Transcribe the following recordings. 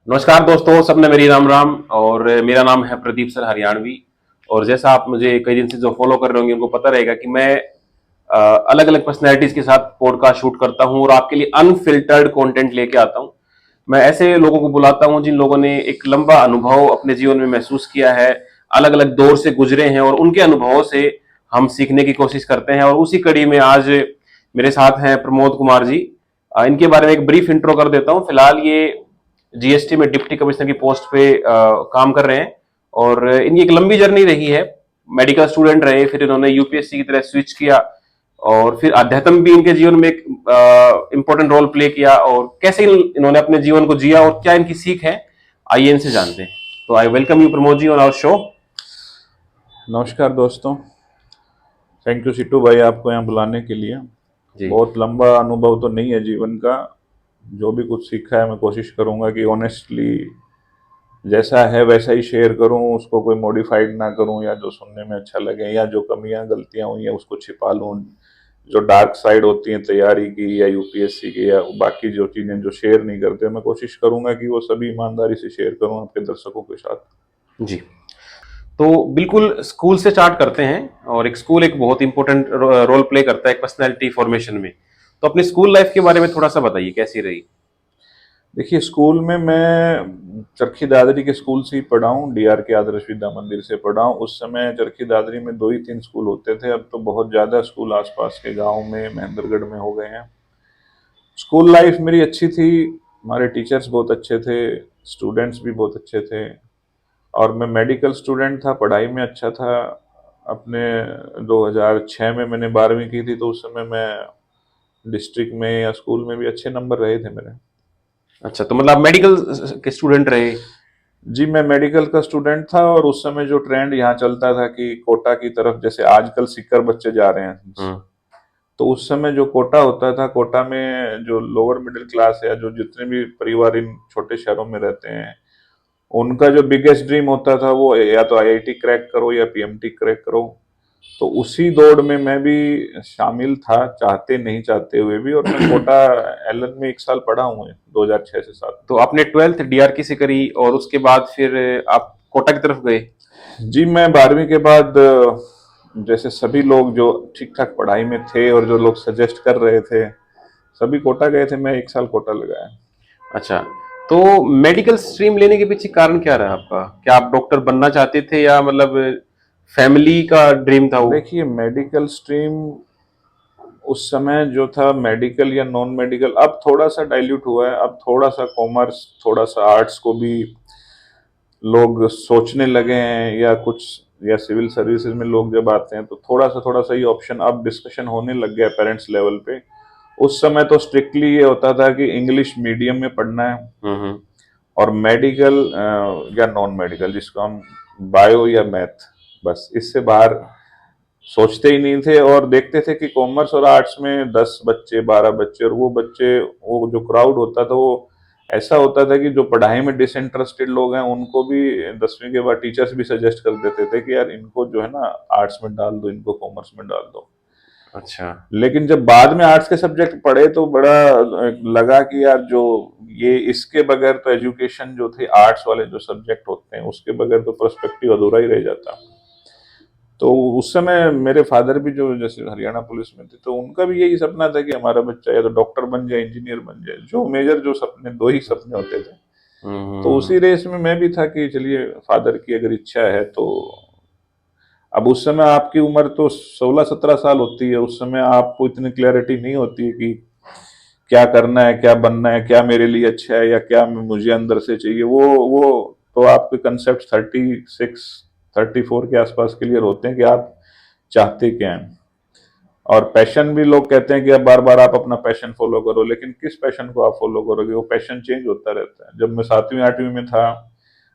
नमस्कार दोस्तों, सबने मेरी राम राम। और मेरा नाम है प्रदीप सर हरियाणवी। और जैसा आप मुझे कई दिन से जो फॉलो कर रहे होंगे उनको पता रहेगा कि मैं अलग अलग पर्सनैलिटीज के साथ पॉडकास्ट शूट करता हूं और आपके लिए अनफिल्टर्ड कंटेंट लेके आता हूं। मैं ऐसे लोगों को बुलाता हूं जिन लोगों ने एक लंबा अनुभव अपने जीवन में महसूस किया है, अलग अलग दौर से गुजरे हैं और उनके अनुभवों से हम सीखने की कोशिश करते हैं। और उसी कड़ी में आज मेरे साथ हैं प्रमोद कुमार जी। इनके बारे में एक ब्रीफ इंट्रो कर देता हूं। फिलहाल ये जीएसटी में डिप्टी कमिश्नर की पोस्ट पे काम कर रहे हैं और इनकी एक लंबी जर्नी रही है। मेडिकल स्टूडेंट रहे, फिर इन्होंने यूपीएससी की तरह स्विच किया और फिर अध्यात्म भी इनके जीवन में एक इंपॉर्टेंट रोल प्ले किया। और कैसे इन्होंने अपने जीवन को जिया और क्या इनकी सीख है, आइए इनसे जानते हैं। तो I welcome you Pramod ji on our show. नमस्कार दोस्तों। थैंक यू सिट्टू भाई आपको यहाँ बुलाने के लिए। जी बहुत लंबा अनुभव तो नहीं है जीवन का। जो भी कुछ सीखा है मैं कोशिश करूँगा कि ऑनेस्टली जैसा है वैसा ही शेयर करूँ, उसको कोई मॉडिफाइड ना करूँ, या जो सुनने में अच्छा लगे या जो कमियां गलतियां हुई हैं उसको छिपा लूँ। जो डार्क साइड होती हैं तैयारी की या यूपीएससी की या बाकी जो चीज़ें जो शेयर नहीं करते, मैं कोशिश करूँगा कि वो सभी ईमानदारी से शेयर करूँ आपके दर्शकों के साथ। जी। तो बिल्कुल स्कूल से स्टार्ट करते हैं। और एक स्कूल एक बहुत इंपॉर्टेंट रोल प्ले करता है एक पर्सनैलिटी फॉर्मेशन में। तो अपनी स्कूल लाइफ के बारे में थोड़ा सा बताइए, कैसी रही। देखिए, स्कूल में मैं चरखी दादरी के स्कूल से ही पढ़ा हूँ, डीआर के आदर्श विद्या मंदिर से पढ़ा हूँ। उस समय चरखी दादरी में 2 ही 3 स्कूल होते थे, अब तो बहुत ज़्यादा स्कूल आसपास के गांव में महेंद्रगढ़ में हो गए हैं। स्कूल लाइफ मेरी अच्छी थी, हमारे टीचर्स बहुत अच्छे थे, स्टूडेंट्स भी बहुत अच्छे थे। और मैं मेडिकल स्टूडेंट था, पढ़ाई में अच्छा था। अपने 2006 में मैंने 12वीं की थी, तो उस समय मैं डिस्ट्रिक्ट में या स्कूल में भी अच्छे नंबर रहे थे मेरे। अच्छा, तो मतलब आप मेडिकल के स्टूडेंट रहे। जी, मैं मेडिकल का स्टूडेंट था। और उस समय जो ट्रेंड यहाँ चलता था कि कोटा की तरफ, जैसे आजकल सिक्कर बच्चे जा रहे हैं, हम्म। तो उस समय जो कोटा होता था, कोटा में जो लोअर मिडिल क्लास है, जो जितने भी परिवार इन छोटे शहरों में रहते हैं, उनका जो बिगेस्ट ड्रीम होता था वो या तो आईआईटी क्रैक करो या पीएमटी क्रैक करो। तो उसी दौड़ में मैं भी शामिल था, चाहते नहीं चाहते हुए भी। और मैं कोटा एलन में 1 साल पढ़ा हूँ 2006 से 7। तो आपने ट्वेल्थ डीआरके से करी और उसके बाद फिर आप कोटा की तरफ गए। जी, मैं 12वीं के बाद जैसे सभी लोग जो ठीक ठाक पढ़ाई में थे और जो लोग सजेस्ट कर रहे थे, सभी कोटा गए थे। मैं 1 साल कोटा लगाया। अच्छा, तो मेडिकल स्ट्रीम लेने के पीछे कारण क्या रहा आपका? क्या आप डॉक्टर बनना चाहते थे या मतलब फैमिली का ड्रीम था वो? देखिए, मेडिकल स्ट्रीम उस समय जो था, मेडिकल या नॉन मेडिकल, अब थोड़ा सा डाइल्यूट हुआ है। अब थोड़ा सा कॉमर्स, थोड़ा सा आर्ट्स को भी लोग सोचने लगे हैं, या कुछ या सिविल सर्विसेज में लोग जब आते हैं तो थोड़ा सा ही ऑप्शन अब डिस्कशन होने लग गया पेरेंट्स लेवल पे। उस समय तो स्ट्रिक्टली ये होता था कि इंग्लिश मीडियम में पढ़ना है, हम्म। और मेडिकल या नॉन मेडिकल, जिसको हम बायो या मैथ, बस इससे बाहर सोचते ही नहीं थे। और देखते थे कि कॉमर्स और आर्ट्स में 10 बच्चे 12 बच्चे, और वो बच्चे, वो जो क्राउड होता था वो ऐसा होता था कि जो पढ़ाई में डिसइंटरेस्टेड लोग हैं उनको भी 10वीं के बाद टीचर्स भी सजेस्ट कर देते थे कि यार इनको जो है ना आर्ट्स में डाल दो, इनको कॉमर्स में डाल दो। अच्छा। लेकिन जब बाद में आर्ट्स के सब्जेक्ट पढ़े तो बड़ा लगा कि यार जो ये इसके बगैर तो एजुकेशन जो थे, आर्ट्स वाले जो सब्जेक्ट होते हैं उसके बगैर तो पर्सपेक्टिव अधूरा ही रह जाता। तो उस समय मेरे फादर भी जो जैसे हरियाणा पुलिस में थे, तो उनका भी यही सपना था कि हमारा बच्चा या तो डॉक्टर बन जाए, इंजीनियर बन जाए, जो मेजर जो सपने, 2 ही सपने होते थे। तो हम्म। उसी रेस में मैं भी था कि चलिए फादर की अगर इच्छा है तो। अब उस समय आपकी उम्र तो 16-17 साल होती है, उस समय आपको इतनी क्लैरिटी नहीं होती है कि क्या करना है, क्या बनना है, क्या मेरे लिए अच्छा है, या क्या मुझे अंदर से चाहिए। वो तो आपके कंसेप्ट 36-34 के आसपास क्लियर होते हैं कि आप चाहते क्या हैं। और पैशन भी लोग कहते हैं कि अब बार बार आप अपना पैशन फॉलो करो, लेकिन किस पैशन को आप फॉलो करोगे? वो पैशन चेंज होता रहता है। जब मैं 7वीं 8वीं में था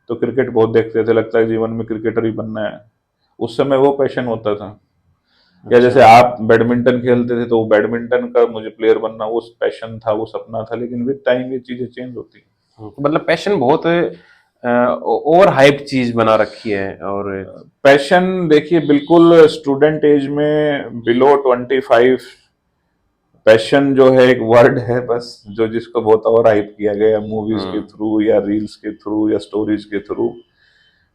तो क्रिकेट बहुत देखते थे, लगता है जीवन में क्रिकेटर ही बनना है। उस समय वो पैशन होता था। या अच्छा। जैसे आप बैडमिंटन खेलते थे तो बैडमिंटन का मुझे प्लेयर बनना वो पैशन था, वो सपना था। लेकिन विद टाइम ये चीजें चेंज होती हैं। तो मतलब पैशन बहुत ओवर हाइप चीज बना रखी है। और पैशन देखिए, बिल्कुल स्टूडेंट एज में बिलो 25 पैशन जो है एक वर्ड है बस, जो जिसको बहुत ओवर हाइप किया गया मूवीज के हम्म। थ्रू या रील्स के थ्रू या स्टोरीज के through.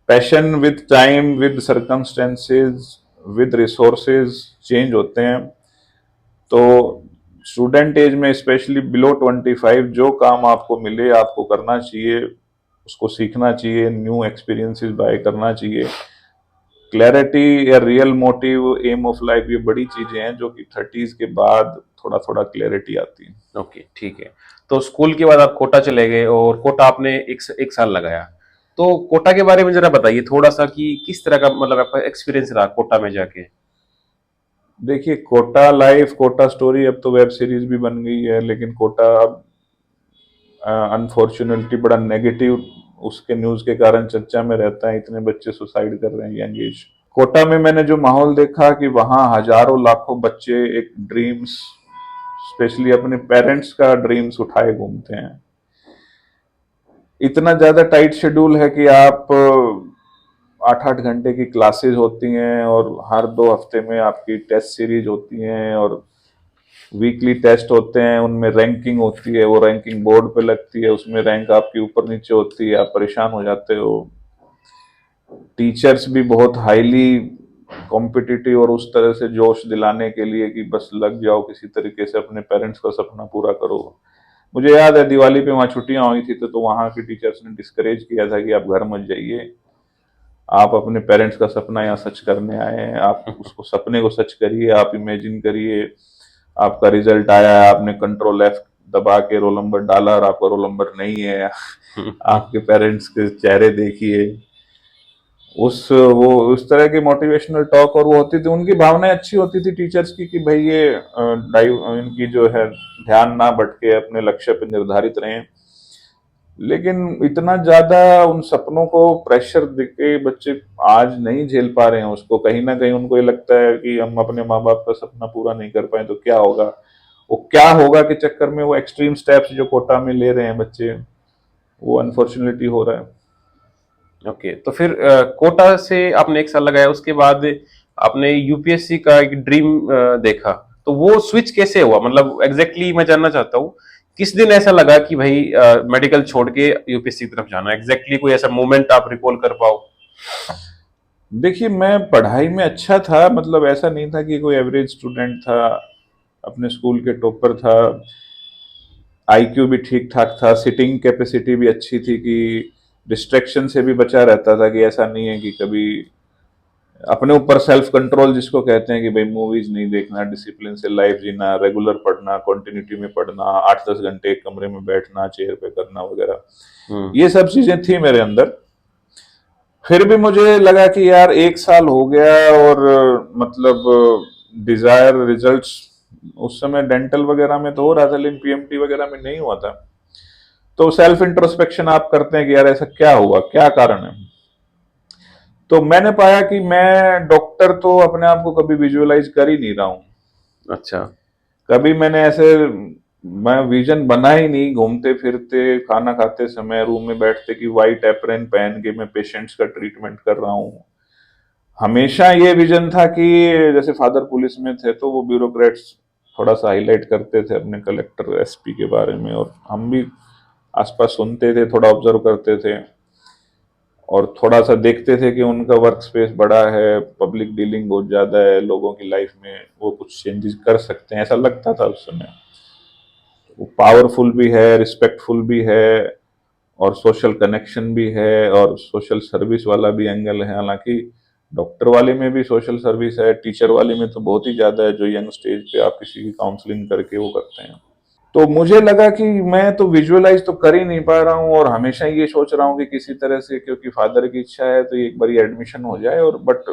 Passion with time, with circumstances, with resources change होते हैं। तो स्टूडेंट एज में स्पेशली बिलो 25 जो काम आपको मिले आपको करना चाहिए, उसको सीखना चाहिए, न्यू एक्सपीरियंसेस बाय करना चाहिए। क्लैरिटी या real motive, aim of life, ये बड़ी चीजें हैं जो कि 30s के बाद थोड़ा थोड़ा क्लैरिटी आती है। ओके, ठीक है। तो स्कूल के बाद आप कोटा चले गए और कोटा आपने एक साल लगाया। तो कोटा के बारे में जरा बताइए थोड़ा सा कि किस तरह का मतलब आपका एक्सपीरियंस रहा कोटा में जाके। देखिए, कोटा लाइफ, कोटा स्टोरी अब तो वेब सीरीज भी बन गई है, लेकिन कोटा अब अनफॉर्चुनेटली बड़ा नेगेटिव उसके न्यूज के कारण चर्चा में रहता है। इतने बच्चे सुसाइड कर रहे हैं यंग एज। कोटा में मैंने जो माहौल देखा कि वहां हजारों लाखों बच्चे एक ड्रीम्स, स्पेशली अपने पेरेंट्स का ड्रीम्स उठाए घूमते हैं। इतना ज्यादा टाइट शेड्यूल है कि आप 8-8 घंटे की क्लासेस होती हैं और हर 2 हफ्ते में आपकी टेस्ट सीरीज होती हैं और वीकली टेस्ट होते हैं, उनमें रैंकिंग होती है, वो रैंकिंग बोर्ड पे लगती है, उसमें रैंक आपकी ऊपर नीचे होती है, आप परेशान हो जाते हो। टीचर्स भी बहुत हाईली कॉम्पिटिटिव और उस तरह से जोश दिलाने के लिए कि बस लग जाओ किसी तरीके से, अपने पेरेंट्स का सपना पूरा करो। मुझे याद है दिवाली पे वहाँ छुट्टियां हुई थी तो वहाँ के टीचर्स ने डिस्करेज किया था कि आप घर मत जाइए, आप अपने पेरेंट्स का सपना यहाँ सच करने आए हैं, आप उसको सपने को सच करिए, आप इमेजिन करिए आपका रिजल्ट आया है, आपने कंट्रोल F दबा के रोल नंबर डाला और आपका रोल नंबर नहीं है। आपके पेरेंट्स के चेहरे देखिए, वो उस तरह की मोटिवेशनल टॉक और वो होती थी, उनकी भावनाएं अच्छी होती थी टीचर्स की कि भाई ये इनकी जो है ध्यान ना भटके, अपने लक्ष्य पे निर्धारित रहें। लेकिन इतना ज्यादा उन सपनों को प्रेशर देके बच्चे आज नहीं झेल पा रहे हैं उसको। कहीं ना कहीं उनको ये लगता है कि हम अपने माँ बाप का सपना पूरा नहीं कर पाए तो क्या होगा, वो क्या होगा के चक्कर में वो एक्सट्रीम स्टेप्स जो कोटा में ले रहे हैं बच्चे, वो अनफॉर्चुनेटली हो रहा है। ओके, तो फिर कोटा से आपने एक साल लगाया, उसके बाद आपने यूपीएससी का एक ड्रीम देखा। तो वो स्विच कैसे हुआ, मतलब एग्जैक्टली मैं जानना चाहता हूँ किस दिन ऐसा लगा कि भाई मेडिकल छोड़ के यूपीएससी की तरफ जाना, एग्जैक्टली कोई ऐसा मोमेंट आप रिकॉल कर पाओ। देखिए, मैं पढ़ाई में अच्छा था, मतलब ऐसा नहीं था कि कोई एवरेज स्टूडेंट था, अपने स्कूल के टॉपर था, आईक्यू भी ठीक ठाक था, सिटिंग कैपेसिटी भी अच्छी थी कि डिस्ट्रैक्शन से भी बचा रहता था, कि ऐसा नहीं है कि कभी अपने ऊपर सेल्फ कंट्रोल जिसको कहते हैं कि भाई मूवीज नहीं देखना, डिसिप्लिन से लाइफ जीना, रेगुलर पढ़ना, कंटिन्यूटी में पढ़ना, 8-10 घंटे एक कमरे में बैठना, चेयर पे करना वगैरह, हम्म। ये सब चीजें थी मेरे अंदर। फिर भी मुझे लगा कि यार एक साल हो गया और मतलब डिजायर रिजल्ट्स उस समय डेंटल वगैरह में तो हो रहा था लेकिन पीएमटी वगैरह में नहीं हुआ था। तो सेल्फ इंट्रोस्पेक्शन आप करते हैं कि यार ऐसा क्या हुआ, क्या कारण है। तो मैंने पाया कि मैं डॉक्टर तो अपने आप को कभी विजुअलाइज कर ही नहीं रहा हूँ। अच्छा। कभी मैंने ऐसे, मैं विजन बना ही नहीं, घूमते फिरते खाना खाते समय रूम में बैठते कि वाइट एप्रन पहन के मैं पेशेंट्स का ट्रीटमेंट कर रहा हूँ। हमेशा ये विजन था कि जैसे फादर पुलिस में थे तो वो ब्यूरोक्रेट्स थोड़ा सा हाईलाइट करते थे अपने कलेक्टर एसपी के बारे में, और हम भी आसपास सुनते थे, थोड़ा ऑब्जर्व करते थे और थोड़ा सा देखते थे कि उनका वर्क स्पेस बड़ा है, पब्लिक डीलिंग बहुत ज्यादा है, लोगों की लाइफ में वो कुछ चेंजेस कर सकते हैं, ऐसा लगता था उस समय। वो पावरफुल भी है, रिस्पेक्टफुल भी है और सोशल कनेक्शन भी है और सोशल सर्विस वाला भी एंगल है। हालांकि डॉक्टर वाले में भी सोशल सर्विस है, टीचर वाले में तो बहुत ही ज्यादा है, जो यंग स्टेज पे आप किसी की काउंसलिंग करके वो करते हैं। तो मुझे लगा कि मैं तो विजुअलाइज तो कर ही नहीं पा रहा हूँ और हमेशा ये सोच रहा हूँ कि किसी तरह से, क्योंकि फादर की इच्छा है तो एक बार एडमिशन हो जाए, और बट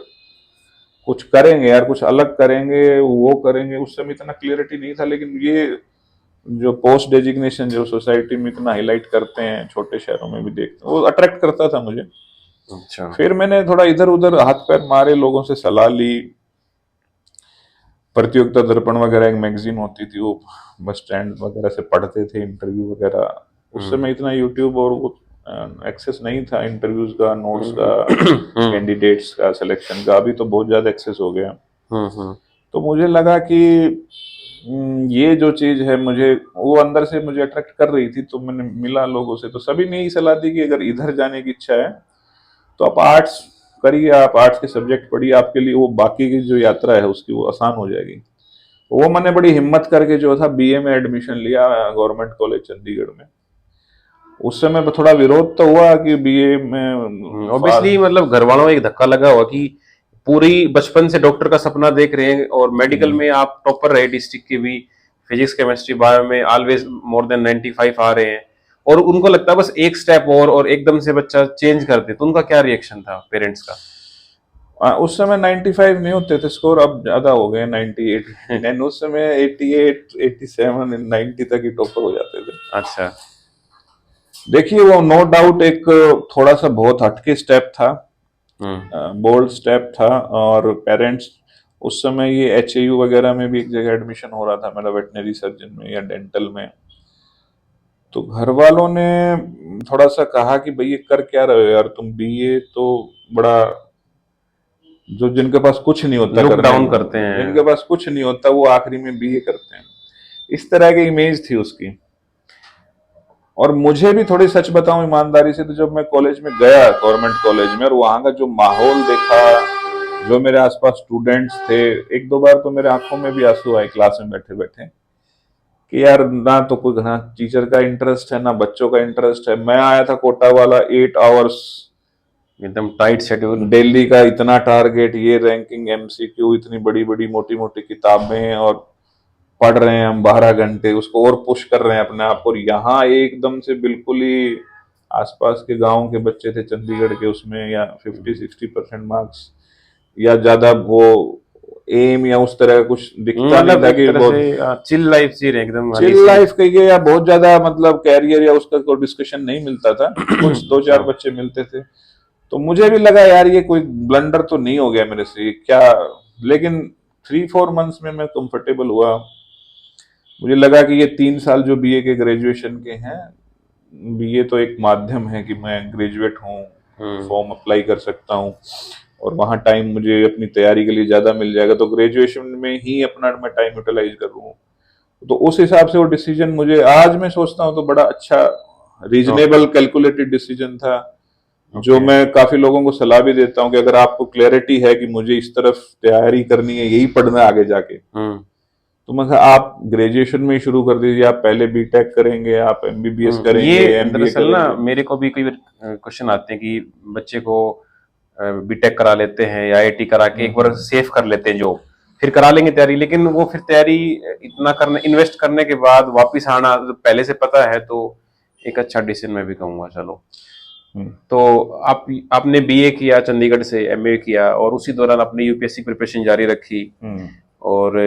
कुछ करेंगे यार, कुछ अलग करेंगे, वो करेंगे। उस समय इतना क्लियरिटी नहीं था, लेकिन ये जो पोस्ट डेजिग्नेशन जो सोसाइटी में इतना हाईलाइट करते हैं, छोटे शहरों में भी देखते हैं, वो अट्रैक्ट करता था मुझे। अच्छा। फिर मैंने थोड़ा इधर उधर हाथ पैर मारे, लोगों से सलाह ली। प्रतियोगिता दर्पण वगैरह एक मैगजीन होती थी, वो बस स्टैंड वगैरह से पढ़ते थे इंटरव्यू वगैरह। उस हम्म। समय इतना यूट्यूब और वो एक्सेस नहीं था इंटरव्यूज का, नोट्स का, हम्म। कैंडिडेट्स का, सिलेक्शन का। अभी तो बहुत ज्यादा एक्सेस हो गया। हम्म। तो मुझे लगा कि ये जो चीज है मुझे वो अंदर से मुझे अट्रैक्ट कर रही थी, तो मैंने मिला लोगों से, तो सभी ने यही सलाह दी कि अगर इधर जाने की इच्छा है तो आप आर्ट्स करिए, आप आर्ट्स के सब्जेक्ट पढ़िए, आपके लिए वो बाकी की जो यात्रा है उसकी वो आसान हो जाएगी। वो मैंने बड़ी हिम्मत करके जो था बीए में एडमिशन लिया गवर्नमेंट कॉलेज चंडीगढ़ में। उस समय थोड़ा विरोध तो हुआ कि बीए में ऑब्वियसली मतलब घर वालों को एक धक्का लगा हुआ कि पूरी बचपन से डॉक्टर का सपना देख रहे हैं और मेडिकल में आप टॉपर रहे डिस्ट्रिक्ट के भी, फिजिक्स केमिस्ट्री बायो में ऑलवेज मोर देन 95 आ रहे हैं, और उनको लगता है बस एक स्टेप और एकदम से बच्चा चेंज कर दे। तो उनका क्या रिएक्शन था पेरेंट्स का? उस समय 95 नहीं होते थे स्कोर, अब ज्यादा हो गए 98 एंड उस समय 88 87 90 तक ही टॉपर हो जाते थे। अच्छा। देखिए वो नो डाउट एक थोड़ा सा बहुत हटके स्टेप था, बोल्ड स्टेप था, और पेरेंट्स उस समय ये एचएयू वगैरह में भी एक जगह एडमिशन हो रहा था मेरा, वेटनरी सर्जन में या डेंटल में। तो घर वालों ने थोड़ा सा कहा कि भाई ये कर क्या रहे हो यार तुम, बीए तो बड़ा, जो जिनके पास कुछ नहीं होता लुक करने डाउन को, करते हैं। जिनके पास कुछ नहीं होता वो आखिरी में बीए करते हैं, इस तरह की इमेज थी उसकी। और मुझे भी थोड़ी सच बताऊं ईमानदारी से, तो जब मैं कॉलेज में गया गवर्नमेंट कॉलेज में और वहां का जो माहौल देखा, जो मेरे आसपास स्टूडेंट्स थे, एक दो बार तो मेरे आंखों में भी आंसू आए क्लास में बैठे बैठे कि यार ना तो कोई ना टीचर का इंटरेस्ट है ना बच्चों का इंटरेस्ट है। मैं आया था कोटा वाला 8 आवर्स एकदम टाइट शेड्यूल। दिल्ली का, इतना टारगेट, ये रैंकिंग, एमसीक्यू, इतनी बड़ी बड़ी मोटी मोटी किताबें, और पढ़ रहे हैं हम 12 घंटे, उसको और पुश कर रहे हैं अपने आप को। और यहाँ एकदम से बिल्कुल ही आसपास के गांव के बच्चे थे चंडीगढ़ के, उसमें या 50-60% मार्क्स या ज्यादा, वो एम या उस तरह का कुछ दिखता नहीं मतलब था एक कि तरह बहुत से चिल लाइफ जी रहे, एकदम हनी चिल सी। लाइफ कहिए या बहुत ज्यादा मतलब कैरियर या उसका कोई डिस्कशन नहीं मिलता था, कुछ दो अच्छा। चार बच्चे मिलते थे। तो मुझे भी लगा यार ये कोई ब्लंडर तो नहीं हो गया मेरे से क्या, लेकिन 3-4 मंथ्स में मैं कंफर्टेबल हुआ। मुझे लगा कि ये 3 साल जो बीए के ग्रेजुएशन के हैं, बीए तो एक माध्यम है कि मैं ग्रेजुएट हूँ, फॉर्म अप्लाई कर सकता हूँ और वहाँ टाइम मुझे अपनी तैयारी के लिए ज्यादा मिल जाएगा, तो ग्रेजुएशन में ही अपना मैं टाइम यूटिलाइज कर लूँ। तो उस हिसाब से वो डिसीजन मुझे आज मैं सोचता हूँ तो बड़ा अच्छा, रीजनेबल, कैलकुलेटेड डिसीजन था, जो ओके। मैं काफी लोगों को सलाह भी देता हूँ कि अगर आपको क्लैरिटी है कि मुझे इस तरफ तैयारी करनी है, यही पढ़ना है आगे जाके, तो मैं आप ग्रेजुएशन में ही शुरू कर दीजिए। आप पहले बीटेक करेंगे, आप एमबीबीएस करेंगे, ये एमबीए दरअसल ना करेंगे। मेरे को भी कई बार क्वेश्चन आते हैं कि बच्चे को बीटेक करा लेते हैं या आईआईटी करा के एक बार सेफ कर लेते हैं जॉब, फिर करा लेंगे तैयारी, लेकिन वो फिर तैयारी इतना करने इन्वेस्ट करने के बाद वापस आना तो पहले से पता है, तो एक अच्छा डिसीजन मैं भी कहूंगा। चलो, हम्म, तो आपने बीए किया चंडीगढ़ से, एमए किया, और उसी दौरान अपनी यूपीएससी प्रिपरेशन जारी रखी, हम्म, और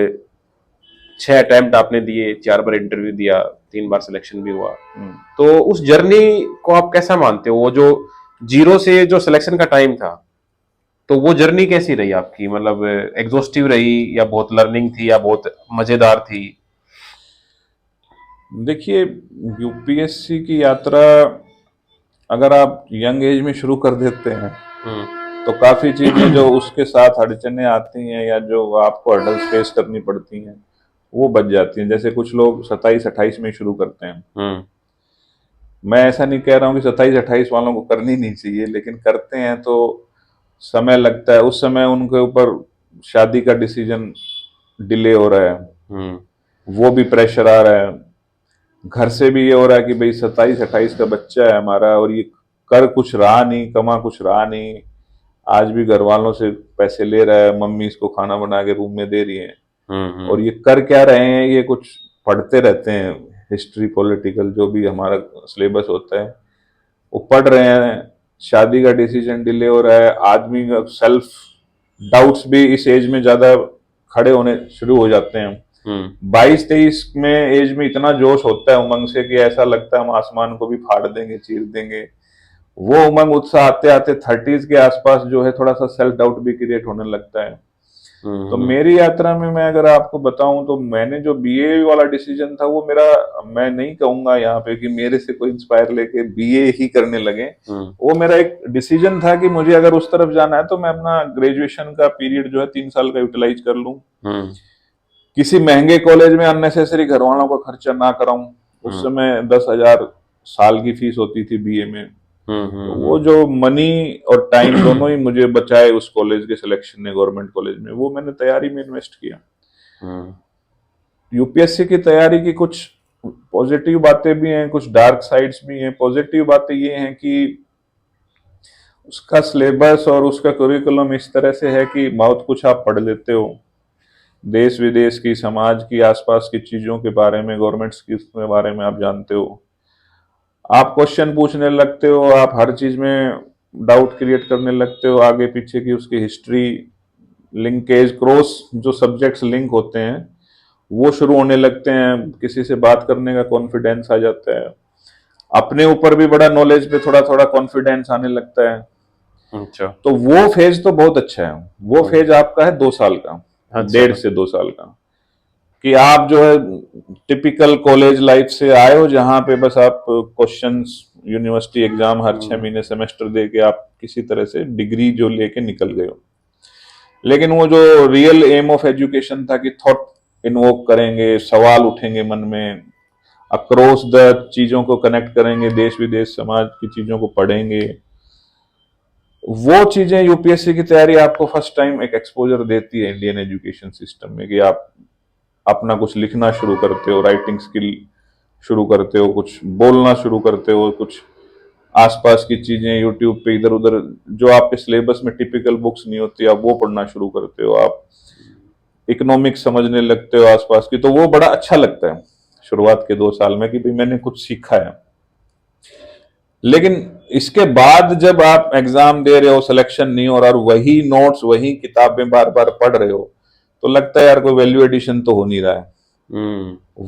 6 अटेम्प्ट आपने दिए, 4 बार इंटरव्यू दिया, 3 बार सिलेक्शन भी हुआ। हम्म। तो उस जर्नी को आप कैसा मानते हो, वो जो जीरो से जो सिलेक्शन का टाइम था, तो वो जर्नी कैसी रही आपकी? मतलब एग्जॉस्टिव रही या बहुत लर्निंग थी या बहुत मजेदार थी? देखिए यूपीएससी की यात्रा अगर आप यंग एज में शुरू कर देते हैं तो काफी चीजें जो उसके साथ अड़चने आती हैं या जो आपको हर्डल्स फेस करनी पड़ती हैं वो बच जाती हैं। जैसे कुछ लोग 27-28 में शुरू करते हैं, हम्म। मैं ऐसा नहीं कह रहा हूँ कि 27-28 वालों को करनी नहीं चाहिए, लेकिन करते हैं तो समय लगता है। उस समय उनके ऊपर शादी का डिसीजन डिले हो रहा है, हम्म। वो भी प्रेशर आ रहा है, घर से भी ये हो रहा है कि भाई 27-28 का बच्चा है हमारा और ये कर कुछ रहा नहीं, कमा कुछ रहा नहीं, आज भी घर वालों से पैसे ले रहा है, मम्मी इसको खाना बना के रूम में दे रही है, और ये कर क्या रहे हैं, ये कुछ पढ़ते रहते हैं, हिस्ट्री पॉलिटिकल जो भी हमारा सिलेबस होता है वो पढ़ रहे हैं। शादी का डिसीजन डिले हो रहा है, आदमी का सेल्फ डाउट्स भी इस एज में ज्यादा खड़े होने शुरू हो जाते हैं। 22-23 में एज में इतना जोश होता है उमंग से कि ऐसा लगता है हम आसमान को भी फाड़ देंगे, चीर देंगे। वो उमंग उत्साह आते आते 30s के आसपास जो है थोड़ा सा सेल्फ डाउट भी क्रिएट होने लगता है। तो मेरी यात्रा में मैं अगर आपको बताऊं तो मैंने जो बीए वाला डिसीजन था वो मेरा, मैं नहीं कहूंगा यहाँ पे कि मेरे से कोई इंस्पायर लेके बीए ही करने लगे, वो मेरा एक डिसीजन था कि मुझे अगर उस तरफ जाना है तो मैं अपना ग्रेजुएशन का पीरियड जो है 3 साल का यूटिलाइज कर लूं, किसी महंगे कॉलेज में अननेसेसरी घर वालों का खर्चा ना कराऊं। उस समय 10,000 साल की फीस होती थी बीए में। तो वो जो मनी और टाइम दोनों ही मुझे बचाए उस कॉलेज के सिलेक्शन ने, गवर्नमेंट कॉलेज में, वो मैंने तैयारी में इन्वेस्ट किया। यूपीएससी की तैयारी की कुछ पॉजिटिव बातें भी हैं, कुछ डार्क साइड्स भी हैं। पॉजिटिव बातें ये हैं कि उसका सिलेबस और उसका करिकुलम इस तरह से है कि बहुत कुछ आप पढ़ लेते हो, देश विदेश की, समाज की, आसपास की चीजों के बारे में, गवर्नमेंट स्कीम्स के बारे में आप जानते हो। आप क्वेश्चन पूछने लगते हो, आप हर चीज में डाउट क्रिएट करने लगते हो, आगे पीछे की उसकी हिस्ट्री, लिंकेज, क्रॉस जो सब्जेक्ट्स लिंक होते हैं वो शुरू होने लगते हैं। किसी से बात करने का कॉन्फिडेंस आ जाता है, अपने ऊपर भी बड़ा नॉलेज पे थोड़ा थोड़ा कॉन्फिडेंस आने लगता है। अच्छा। तो वो फेज तो बहुत अच्छा है। वो फेज आपका है 2 साल का, अच्छा। 1.5 से 2 साल का, कि आप जो है टिपिकल कॉलेज लाइफ से आए हो, जहां पे बस आप क्वेश्चंस, यूनिवर्सिटी एग्जाम हर 6 महीने सेमेस्टर दे के आप किसी तरह से डिग्री जो लेके निकल गए हो। लेकिन वो जो रियल एम ऑफ एजुकेशन था कि थॉट इन्वोक करेंगे, सवाल उठेंगे मन में, अक्रॉस द चीजों को कनेक्ट करेंगे, देश विदेश समाज की चीजों को पढ़ेंगे, वो चीजें यूपीएससी की तैयारी आपको फर्स्ट टाइम एक एक्सपोजर देती है इंडियन एजुकेशन सिस्टम में, कि आप अपना कुछ लिखना शुरू करते हो, राइटिंग स्किल शुरू करते हो, कुछ बोलना शुरू करते हो, कुछ आसपास की चीजें यूट्यूब पे इधर उधर जो आपके सिलेबस में टिपिकल बुक्स नहीं होती, आप वो पढ़ना शुरू करते हो, आप इकोनॉमिक्स समझने लगते हो आसपास की। तो वो बड़ा अच्छा लगता है शुरुआत के 2 साल में कि भाई मैंने कुछ सीखा है। लेकिन इसके बाद जब आप एग्जाम दे रहे हो, सिलेक्शन नहीं हो रहा, और वही नोट्स, वही किताबें बार बार पढ़ रहे हो, तो लगता है यार कोई वैल्यू एडिशन तो हो नहीं रहा है।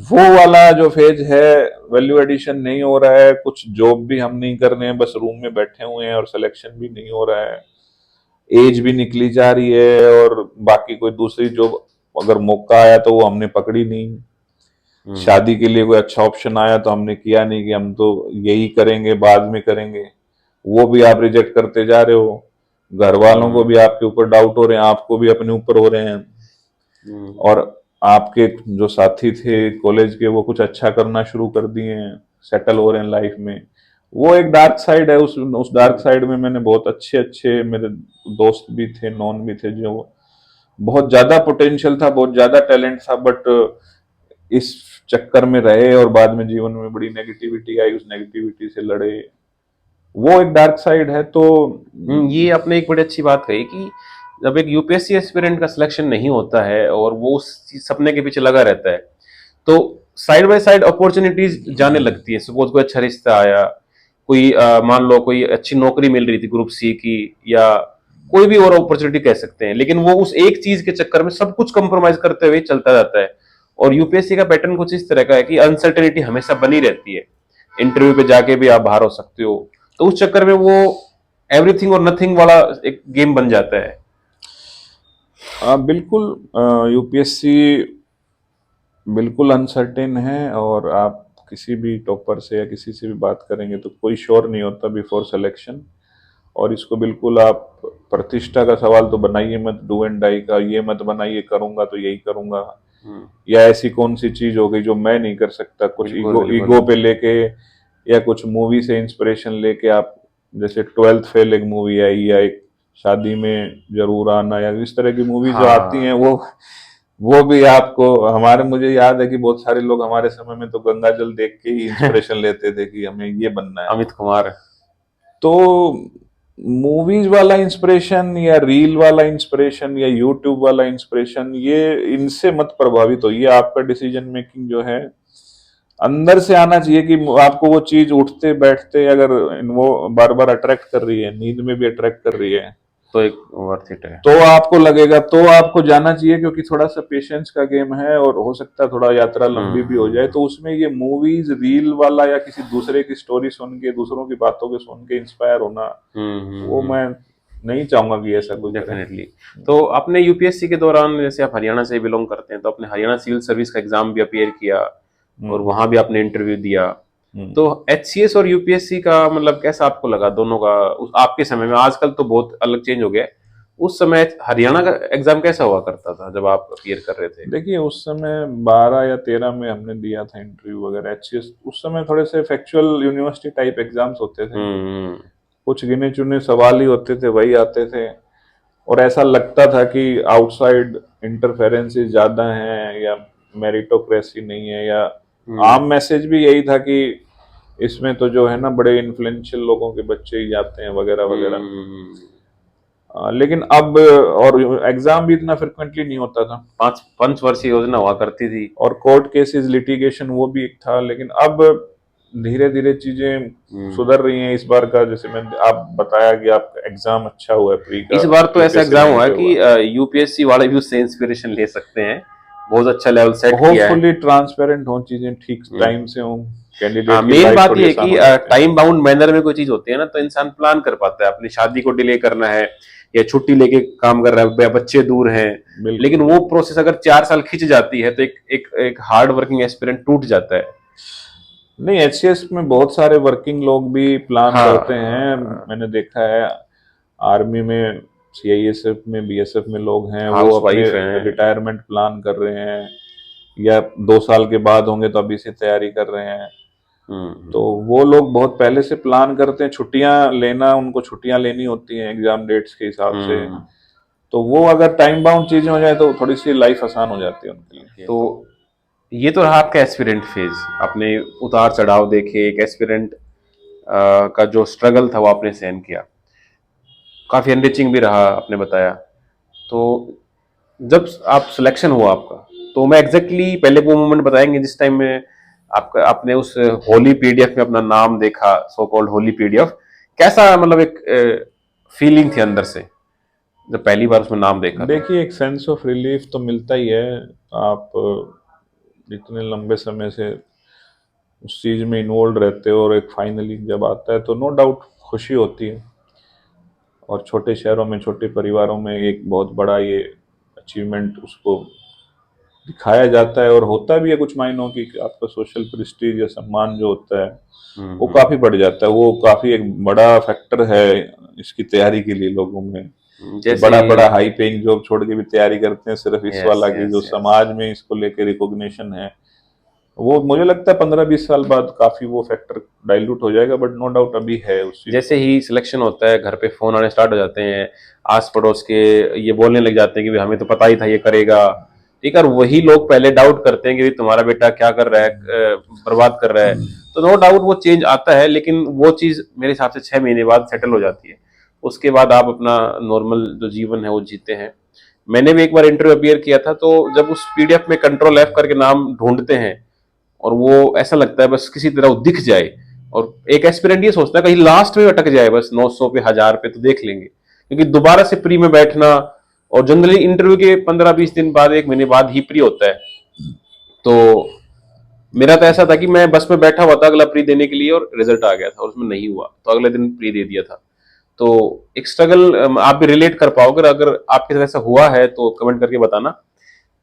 वो वाला जो फेज है, वैल्यू एडिशन नहीं हो रहा है, कुछ जॉब भी हम नहीं कर रहे हैं, बस रूम में बैठे हुए हैं, और सिलेक्शन भी नहीं हो रहा है, एज भी निकली जा रही है, और बाकी कोई दूसरी जॉब अगर मौका आया तो वो हमने पकड़ी नहीं, शादी के लिए कोई अच्छा ऑप्शन आया तो हमने किया नहीं कि हम तो यही करेंगे, बाद में करेंगे, वो भी आप रिजेक्ट करते जा रहे हो। घर वालों को भी आपके ऊपर डाउट हो रहे हैं, आपको भी अपने ऊपर हो रहे हैं, और आपके जो साथी थे कॉलेज के वो कुछ अच्छा करना शुरू कर दिए हैं, सेटल हो रहे हैं लाइफ में। वो एक डार्क साइड है। उस डार्क साइड में मैंने बहुत अच्छे अच्छे मेरे दोस्त भी थे, नॉन भी थे, जो बहुत ज्यादा पोटेंशियल था, बहुत ज्यादा टैलेंट था, बट इस चक्कर में रहे और बाद में जीवन में बड़ी नेगेटिविटी आई, उस नेगेटिविटी से लड़े। वो एक डार्क साइड है। तो ये आपने एक बड़ी अच्छी बात कही कि जब एक यूपीएससी एस्पिरेंट का सिलेक्शन नहीं होता है और वो उस सपने के पीछे लगा रहता है, तो साइड बाय साइड अपॉर्चुनिटीज जाने लगती है। सपोज कोई अच्छा रिश्ता आया, कोई मान लो कोई अच्छी नौकरी मिल रही थी ग्रुप सी की, या कोई भी और अपॉर्चुनिटी कह सकते हैं, लेकिन वो उस एक चीज के चक्कर में सब कुछ कंप्रोमाइज करते हुए चलता जाता है। और यूपीएससी का पैटर्न कुछ इस तरह का है कि अनसर्टेनिटी हमेशा बनी रहती है, इंटरव्यू पे जाके भी आप बाहर हो सकते हो, तो उस चक्कर में वो एवरीथिंग और नथिंग वाला एक गेम बन जाता है। बिल्कुल, यूपीएससी बिल्कुल अनसर्टेन है, और आप किसी भी टॉपर से या किसी से भी बात करेंगे तो कोई श्योर नहीं होता बिफोर सिलेक्शन। और इसको बिल्कुल आप प्रतिष्ठा का सवाल तो बनाइए मत, डू एंड डाई का ये मत बनाइए, करूंगा तो यही करूंगा, या ऐसी कौन सी चीज हो गई जो मैं नहीं कर सकता, कुछ ईगो पे लेके, या कुछ मूवी से इंस्पिरेशन लेके आप, जैसे 12th फेल एक मूवी आई, या एक शादी में जरूर आना, या इस तरह की मूवी जो आती हैं, वो भी आपको, हमारे, मुझे याद है कि बहुत सारे लोग हमारे समय में तो गंगा जल देख के ही इंस्पिरेशन लेते थे कि हमें ये बनना है, अमित कुमार। तो मूवीज वाला इंस्पिरेशन या रील वाला इंस्पिरेशन या यूट्यूब वाला इंस्पिरेशन, ये इनसे मत प्रभावित होइए। आपका डिसीजन मेकिंग जो है अंदर से आना चाहिए, कि आपको वो चीज उठते बैठते अगर वो बार बार अट्रैक्ट कर रही है, नींद में भी अट्रैक्ट कर रही है, तो एक वर्थ इट है, तो आपको लगेगा, तो आपको जाना चाहिए। क्योंकि थोड़ा सा पेशेंस का गेम है, और हो सकता है थोड़ा यात्रा लंबी भी हो जाए, तो उसमें ये मूवीज रील वाला या किसी दूसरे की स्टोरी सुन के, दूसरों की बातों के सुन के इंस्पायर होना, वो मैं नहीं चाहूंगा कि ऐसा कुछ। डेफिनेटली। तो आपने यूपीएससी के दौरान, जैसे आप हरियाणा से बिलोंग करते हैं, तो आपने हरियाणा सिविल सर्विस का एग्जाम भी अपीयर किया और वहां भी आपने इंटरव्यू दिया, तो एचसीएस और यूपीएससी का मतलब कैसा आपको लगा दोनों का आपके समय में? आजकल तो बहुत अलग चेंज हो गया है, उस समय हरियाणा का एग्जाम कैसा हुआ करता था जब आप अपीयर कर रहे थे? देखिए उस समय 12 या 13 में हमने दिया था इंटरव्यू वगैरह, एचसीएस उस समय थोड़े से फैक्चुअल यूनिवर्सिटी टाइप एग्जाम्स होते थे, हम्म। कुछ गिने चुने सवाल ही होते थे, वही आते थे। और ऐसा लगता था कि आउटसाइड इंटरफेरेंसेस ज्यादा हैं या मेरिटोक्रेसी नहीं है, या हम्म। आम मैसेज भी यही था कि इसमें तो जो है ना बड़े इन्फ्लुएंशियल लोगों के बच्चे ही जाते हैं वगैरह वगैरह। हम्म। लेकिन अब और एग्जाम भी इतना फ्रिक्वेंटली नहीं होता था, पंचवर्षीय योजना हुआ करती थी। और कोर्ट केसेस लिटिगेशन वो भी एक था। लेकिन अब धीरे धीरे चीजें हम्म। सुधर रही हैं। इस बार का जैसे मैं आप बताया कि आपका एग्जाम अच्छा हुआ है प्री का, इस बार तो ऐसा यूपीएससी एग्जाम बैंक हुआ है जो कि हुआ, यूपीएससी वाले भी उससे इंस्पिरेशन ले सकते हैं। बहुत अच्छा लेवल सेट किया है। होपफुली ट्रांसपेरेंट हो चीजें, ठीक हम्म। टाइम से हो, हाँ, कैंडिडेट की मेन लाइफ बात थोड़ी ये है आसान कि हो जाती है। टाइम बाउंड मैनर में कोई चीज होती है ना, तो इंसान प्लान कर पाता है। अपनी शादी को डिले करना है या छुट्टी लेके काम कर रहा है, या बच्चे दूर हैं। बिल्कुल लेकिन वो बिल्कुल। प्रोसेस अगर 4 साल खिंच जाती है तो एक एक एक हार्ड वर्किंग एस्पिरेंट टूट जाता है। नहीं, एचसीएस में बहुत सारे वर्किंग लोग भी प्लान करते हैं, हाँ। मैंने देखा है। आर्मी में, सीआईएसएफ में, बीएसएफ में लोग हैं, वो हाउस अपने वाइफ हैं। रिटायरमेंट प्लान कर रहे हैं, या 2 साल के बाद होंगे तो अभी से तैयारी कर रहे हैं। तो हम्म। वो लोग बहुत पहले से प्लान करते हैं, छुट्टियां लेना, उनको छुट्टियां लेनी होती हैं एग्जाम डेट्स के हिसाब से। हम्म। तो वो अगर टाइम बाउंड चीजें हो जाए तो थोड़ी सी लाइफ आसान हो जाती है उनके लिए। तो ये तो रहा आपका एस्पिरेंट फेज। आपने उतार चढ़ाव देखे, एक एस्पिरेंट का जो स्ट्रगल था वो आपने सहन किया। काफी एनरिचिंग भी रहा, आपने बताया। तो जब आप सिलेक्शन हुआ आपका, तो मैं एग्जैक्टली पहले वो मोमेंट बताएंगे जिस टाइम में आपका आपने उस होली पीडीएफ में अपना नाम देखा, सो कॉल्ड होली पीडीएफ। कैसा, मतलब एक फीलिंग थी अंदर से जब पहली बार उसमें नाम देखा तो? देखिए एक सेंस ऑफ रिलीफ तो मिलता ही है। आप इतने लंबे समय से उस चीज में इन्वॉल्व रहते हो, और एक फाइनली जब आता है तो नो डाउट खुशी होती है। और छोटे शहरों में, छोटे परिवारों में एक बहुत बड़ा ये अचीवमेंट उसको दिखाया जाता है, और होता भी है कुछ मायनों की, कि आपका सोशल प्रेस्टीज या सम्मान जो होता है वो काफी बढ़ जाता है। वो काफी एक बड़ा फैक्टर है इसकी तैयारी के लिए लोगों में, कि जैसे बड़ा बड़ा हाई पेइंग जॉब छोड़ के भी तैयारी करते हैं सिर्फ इस यस वाला की, यस जो यस। समाज में इसको लेके रिकॉग्निशन है। वो मुझे लगता है 15-20 साल बाद काफी वो फैक्टर डाइल्यूट हो जाएगा, बट नो डाउट अभी है उस चीज जैसे को। ही सिलेक्शन होता है, घर पे फोन आने स्टार्ट हो जाते हैं, आस पड़ोस के ये बोलने लग जाते हैं कि भाई हमें तो पता ही था ये करेगा। ठीक है, और वही लोग पहले डाउट करते हैं कि भाई तुम्हारा बेटा क्या कर रहा है, बर्बाद कर रहा है। तो नो डाउट वो चेंज आता है, लेकिन वो चीज मेरे हिसाब से 6 महीने बाद सेटल हो जाती है। उसके बाद आप अपना नॉर्मल जो जीवन है वो जीते हैं। मैंने भी एक बार इंटरव्यू अपियर किया था, तो जब उस पीडीएफ में कंट्रोल एफ करके नाम ढूंढते हैं, और वो ऐसा लगता है बस किसी तरह वो दिख जाए, और एक एस्पिरेंट ये सोचता है कहीं लास्ट में अटक जाए, बस 900 पे 1000 पे तो देख लेंगे, क्योंकि दोबारा से प्री में बैठना, और जनरली इंटरव्यू के 15-20 दिन बाद, 1 महीने बाद ही प्री होता है। तो मेरा तो ऐसा था कि मैं बस में बैठा हुआ था अगला प्री देने के लिए, और रिजल्ट आ गया था और उसमें नहीं हुआ, तो अगले दिन प्री दे दिया था। तो एक स्ट्रगल आप भी रिलेट कर पाओगे, अगर आपके साथ ऐसा हुआ है तो कमेंट करके बताना।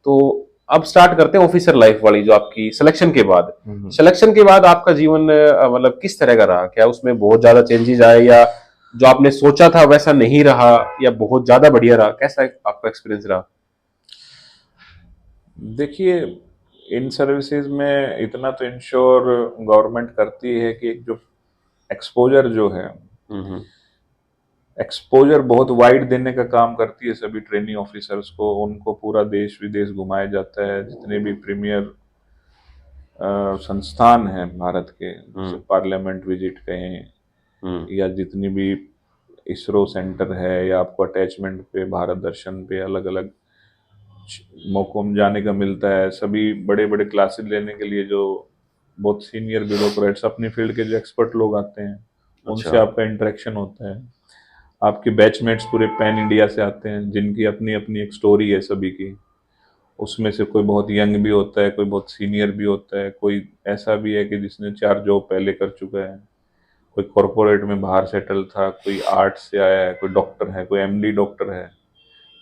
तो अब स्टार्ट करते हैं ऑफिसर लाइफ वाली, जो आपकी सिलेक्शन के बाद। सिलेक्शन के बाद आपका जीवन मतलब किस तरह का रहा? क्या उसमें बहुत ज्यादा चेंजेस आए, या जो आपने सोचा था वैसा नहीं रहा, या बहुत ज्यादा बढ़िया रहा? कैसा आपका एक्सपीरियंस रहा? देखिए इन सर्विसेज में इतना तो इंश्योर गवर्नमेंट करती है कि एक जो एक्सपोजर जो है, हम्म। एक्सपोजर बहुत वाइड देने का काम करती है सभी ट्रेनिंग ऑफिसर्स को। उनको पूरा देश विदेश घुमाया जाता है, जितने भी प्रीमियर संस्थान हैं भारत के, जैसे हम्म। पार्लियामेंट विजिट कहें, हम्म। या जितनी भी इसरो सेंटर है, या आपको अटैचमेंट पे, भारत दर्शन पे, अलग अलग मौकों में जाने का मिलता है। सभी बड़े बड़े क्लासेस लेने के लिए जो बहुत सीनियर ब्यूरोक्रेट्स, अपनी फील्ड के जो एक्सपर्ट लोग आते हैं, अच्छा। उनसे आपका इंटरेक्शन होता है। आपके बैचमेट्स पूरे पैन इंडिया से आते हैं, जिनकी अपनी अपनी एक स्टोरी है सभी की। उसमें से कोई बहुत यंग भी होता है, कोई बहुत सीनियर भी होता है, कोई ऐसा भी है कि जिसने 4 जॉब पहले कर चुका है, कोई कॉरपोरेट में बाहर सेटल था, कोई आर्ट्स से आया है, कोई डॉक्टर है, कोई एमडी डॉक्टर है।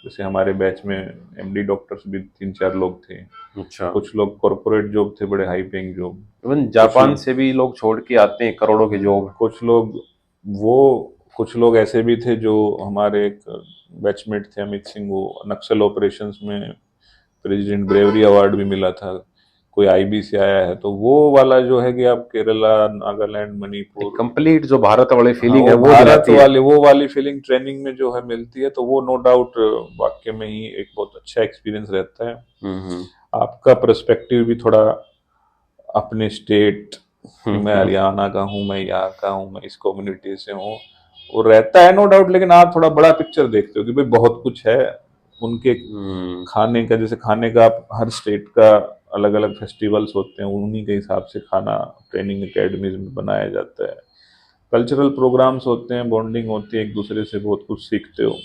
जैसे हमारे बैच में एमडी डॉक्टर्स भी 3-4 लोग थे। अच्छा। कुछ लोग कॉरपोरेट जॉब थे, बड़े हाई पेइंग जॉब। इवन कुछ जापान से भी लोग छोड़ के आते हैं करोड़ों के जॉब। कुछ लोग वो कुछ लोग ऐसे भी थे जो हमारे एक बैचमेट थे अमित सिंह, वो नक्सल ऑपरेशंस में प्रेसिडेंट ब्रेवरी अवार्ड भी मिला था। कोई आईबी से आया है, तो वो वाला जो है कि आप केरला, नागालैंड, एक मणिपुर, कंप्लीट जो भारत वाली हाँ फीलिंग वो है वो भारत दिलाती है। वाली, वो वाली फीलिंग ट्रेनिंग में जो है मिलती है, तो वो नो डाउट वाकई में ही एक बहुत अच्छा एक्सपीरियंस रहता है। हम्म। आपका पर्सपेक्टिव भी थोड़ा अपने स्टेट कि मैं हम्म। हरियाणा का हूँ, मैं यहाँ का हूँ, मैं इस कम्युनिटी से हूँ, वो रहता है नो डाउट। लेकिन आप थोड़ा बड़ा पिक्चर देखते हो कि भाई बहुत कुछ है उनके हम्म। खाने का। जैसे खाने का आप हर स्टेट का अलग अलग फेस्टिवल्स होते हैं, उन्हीं के हिसाब से खाना ट्रेनिंग एकेडमीज में बनाया जाता है। कल्चरल प्रोग्राम्स होते हैं, बॉन्डिंग होती है, एक दूसरे से बहुत कुछ सीखते हो।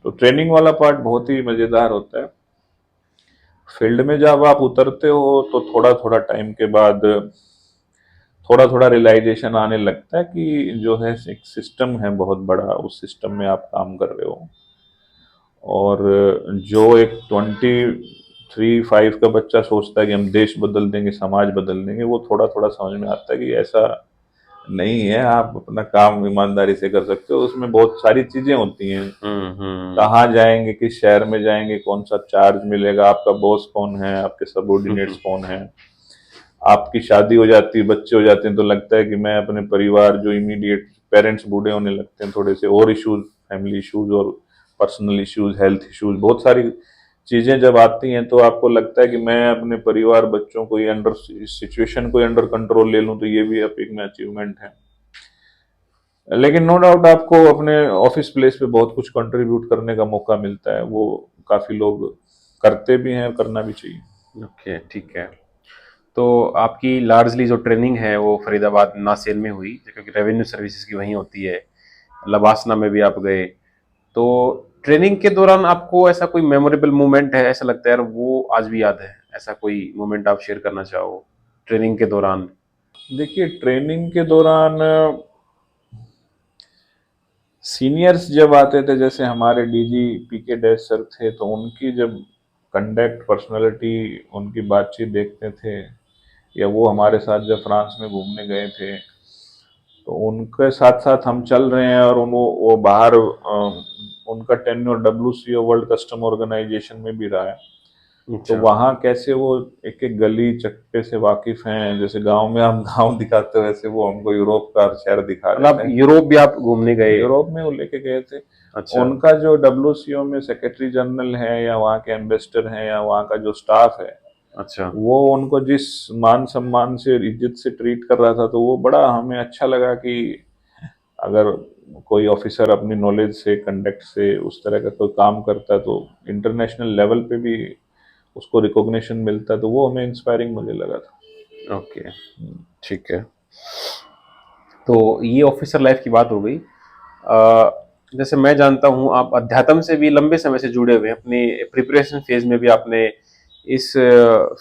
तो ट्रेनिंग वाला पार्ट बहुत ही मजेदार होता है। फील्ड में जब आप उतरते हो तो थोड़ा थोड़ा टाइम के बाद थोड़ा थोड़ा रियलाइजेशन आने लगता है कि जो है एक सिस्टम है बहुत बड़ा, उस सिस्टम में आप काम कर रहे हो। और जो एक 23-5 का बच्चा सोचता है कि हम देश बदल देंगे, समाज बदल देंगे, वो थोड़ा थोड़ा समझ में आता है कि ऐसा नहीं है। आप अपना काम ईमानदारी से कर सकते हो, उसमें बहुत सारी चीजें होती हैं। हम्म। कहाँ जाएंगे, किस शहर में जाएंगे, कौन सा चार्ज मिलेगा, आपका बॉस कौन है, आपके सबॉर्डिनेट्स कौन है। आपकी शादी हो जाती है, बच्चे हो जाते हैं, तो लगता है कि मैं अपने परिवार जो इमीडिएट पेरेंट्स बूढ़े होने लगते हैं, थोड़े से और इश्यूज, फैमिली इश्यूज और पर्सनल इश्यूज, हेल्थ इश्यूज, बहुत सारी चीजें जब आती हैं, तो आपको लगता है कि मैं अपने परिवार, बच्चों को ये अंडर सिचुएशन को अंडर कंट्रोल ले लूं, तो ये भी अब एक में अचीवमेंट है। लेकिन नो डाउट आपको अपने ऑफिस प्लेस पे बहुत कुछ कंट्रीब्यूट करने का मौका मिलता है, वो काफी लोग करते भी हैं और करना भी चाहिए। ओके, ठीक है। तो आपकी लार्जली जो ट्रेनिंग है वो फरीदाबाद नासिर में हुई, क्योंकि रेवेन्यू सर्विसेज की वहीं होती है। लबासना में भी आप गए। तो ट्रेनिंग के दौरान आपको ऐसा कोई मेमोरेबल मोमेंट है, ऐसा लगता है यार वो आज भी याद है, ऐसा कोई मोमेंट आप शेयर करना चाहो ट्रेनिंग के दौरान? देखिए ट्रेनिंग के दौरान सीनियर्स जब आते थे, जैसे हमारे डीजी पीके डैश सर थे, तो उनकी जब कंडक्ट, पर्सनालिटी, उनकी बातचीत देखते थे, या वो हमारे साथ जब फ्रांस में घूमने गए थे, तो उनके साथ साथ हम चल रहे हैं, और वो बाहर उनका टेन्योर डब्ल्यूसीओ वर्ल्ड कस्टम ऑर्गेनाइजेशन में भी रहा है। तो अच्छा। वहाँ कैसे वो एक एक गली चक्के से वाकिफ हैं, जैसे गांव में हम गांव दिखाते हैं, वैसे वो हमको यूरोप का शहर दिखा रहे मतलब थे। यूरोप भी आप घूमने गए? यूरोप में वो लेके गए थे। अच्छा। उनका जो डब्ल्यूसीओ में सेक्रेटरी जनरल है, या वहाँ के एम्बेसडर हैं, या वहाँ का जो स्टाफ है, अच्छा। वो उनको जिस मान सम्मान से, इज्जत से ट्रीट कर रहा था, तो वो बड़ा हमें अच्छा लगा कि अगर कोई ऑफिसर अपनी नॉलेज से, कंडक्ट से उस तरह का कोई काम करता है, तो इंटरनेशनल लेवल पे भी उसको रिकॉग्निशन मिलता है, तो वो हमें इंस्पायरिंग मुझे लगा था। ओके, ठीक है। तो ये ऑफिसर लाइफ की बात हो गई। जैसे मैं जानता हूँ आप अध्यात्म से भी लंबे समय से जुड़े हुए हैं, अपने प्रिपरेशन फेज में भी आपने इस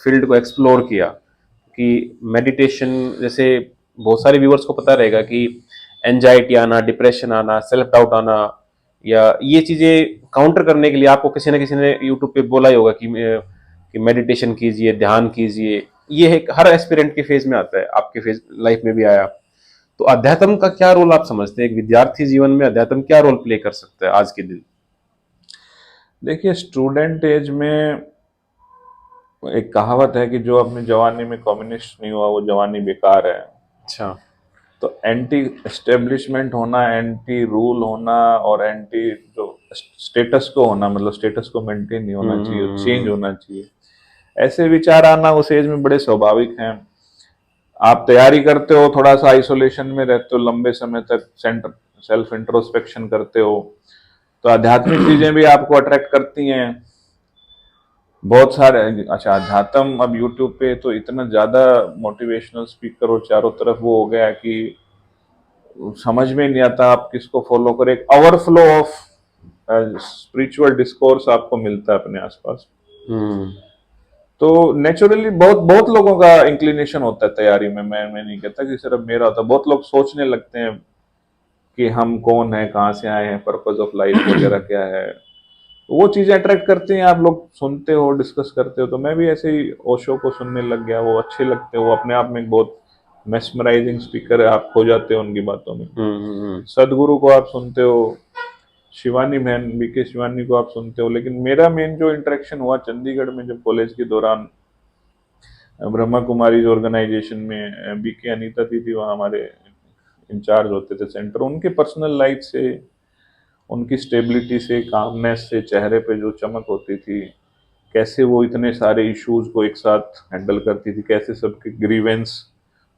फील्ड को एक्सप्लोर किया कि मेडिटेशन, जैसे बहुत सारे व्यूअर्स को पता रहेगा कि एंजाइटी आना, डिप्रेशन आना, सेल्फ डाउट आना, या ये चीजें काउंटर करने के लिए आपको किसी न किसी ने यूट्यूब पे बोला ही होगा कि मेडिटेशन कीजिए, ध्यान कीजिए। ये एक हर एस्पिरेंट के फेज में आता है, आपके फेज लाइफ में भी आया। तो अध्यात्म का क्या रोल आप समझते हैं, एक विद्यार्थी जीवन में अध्यात्म क्या रोल प्ले कर सकता है आज के दिन? देखिए स्टूडेंट एज में एक कहावत है कि जो अपनी जवानी में कम्युनिस्ट नहीं हुआ, वो जवानी बेकार है। अच्छा। तो एंटी एस्टेब्लिशमेंट होना, एंटी रूल होना, और एंटी जो स्टेटस को होना, मतलब स्टेटस को मेंटेन नहीं होना चाहिए, चेंज हम्म। होना चाहिए, ऐसे विचार आना उस एज में बड़े स्वाभाविक हैं। आप तैयारी करते हो, थोड़ा सा आइसोलेशन में रहते हो लंबे समय तक, सेंटर सेल्फ इंट्रोस्पेक्शन करते हो, तो आध्यात्मिक चीजें भी आपको अट्रैक्ट करती हैं। बहुत सारे, अच्छा अध्यात्म अब यूट्यूब पे तो इतना ज्यादा मोटिवेशनल स्पीकर और चारों तरफ वो हो गया कि समझ में नहीं आता आप किसको फॉलो करें। एक ओवरफ्लो ऑफ स्पिरिचुअल डिस्कोर्स आपको मिलता है अपने आसपास। हम्म। तो नेचुरली बहुत बहुत लोगों का इंक्लिनेशन होता है तैयारी में, मैं नहीं कहता कि सिर्फ मेरा होता है। बहुत लोग सोचने लगते हैं कि हम कौन है, कहाँ से आए हैं, पर्पस ऑफ लाइफ वगैरह क्या है। वो चीजें अट्रैक्ट करती हैं, आप लोग सुनते हो, डिस्कस करते हो। तो मैं भी ऐसे ही ओशो को सुनने लग गया, वो अच्छे लगते हैं, वो अपने आप में एक बहुत मेस्मराइजिंग स्पीकर है, आप खो जाते हो उनकी बातों में। हम्म। सदगुरु को आप सुनते हो, शिवानी बहन, बीके शिवानी को आप सुनते हो। लेकिन मेरा मेन जो इंटरेक्शन हुआ चंडीगढ़ में जब कॉलेज के दौरान, ब्रह्मा कुमारीज ऑर्गेनाइजेशन में बीके अनीता दीदी वहाँ हमारे इंचार्ज होते थे सेंटर, उनके पर्सनल लाइफ से, उनकी स्टेबिलिटी से, कामनेस से, चेहरे पे जो चमक होती थी, कैसे वो इतने सारे इश्यूज को एक साथ हैंडल करती थी, कैसे सबके ग्रीवेंस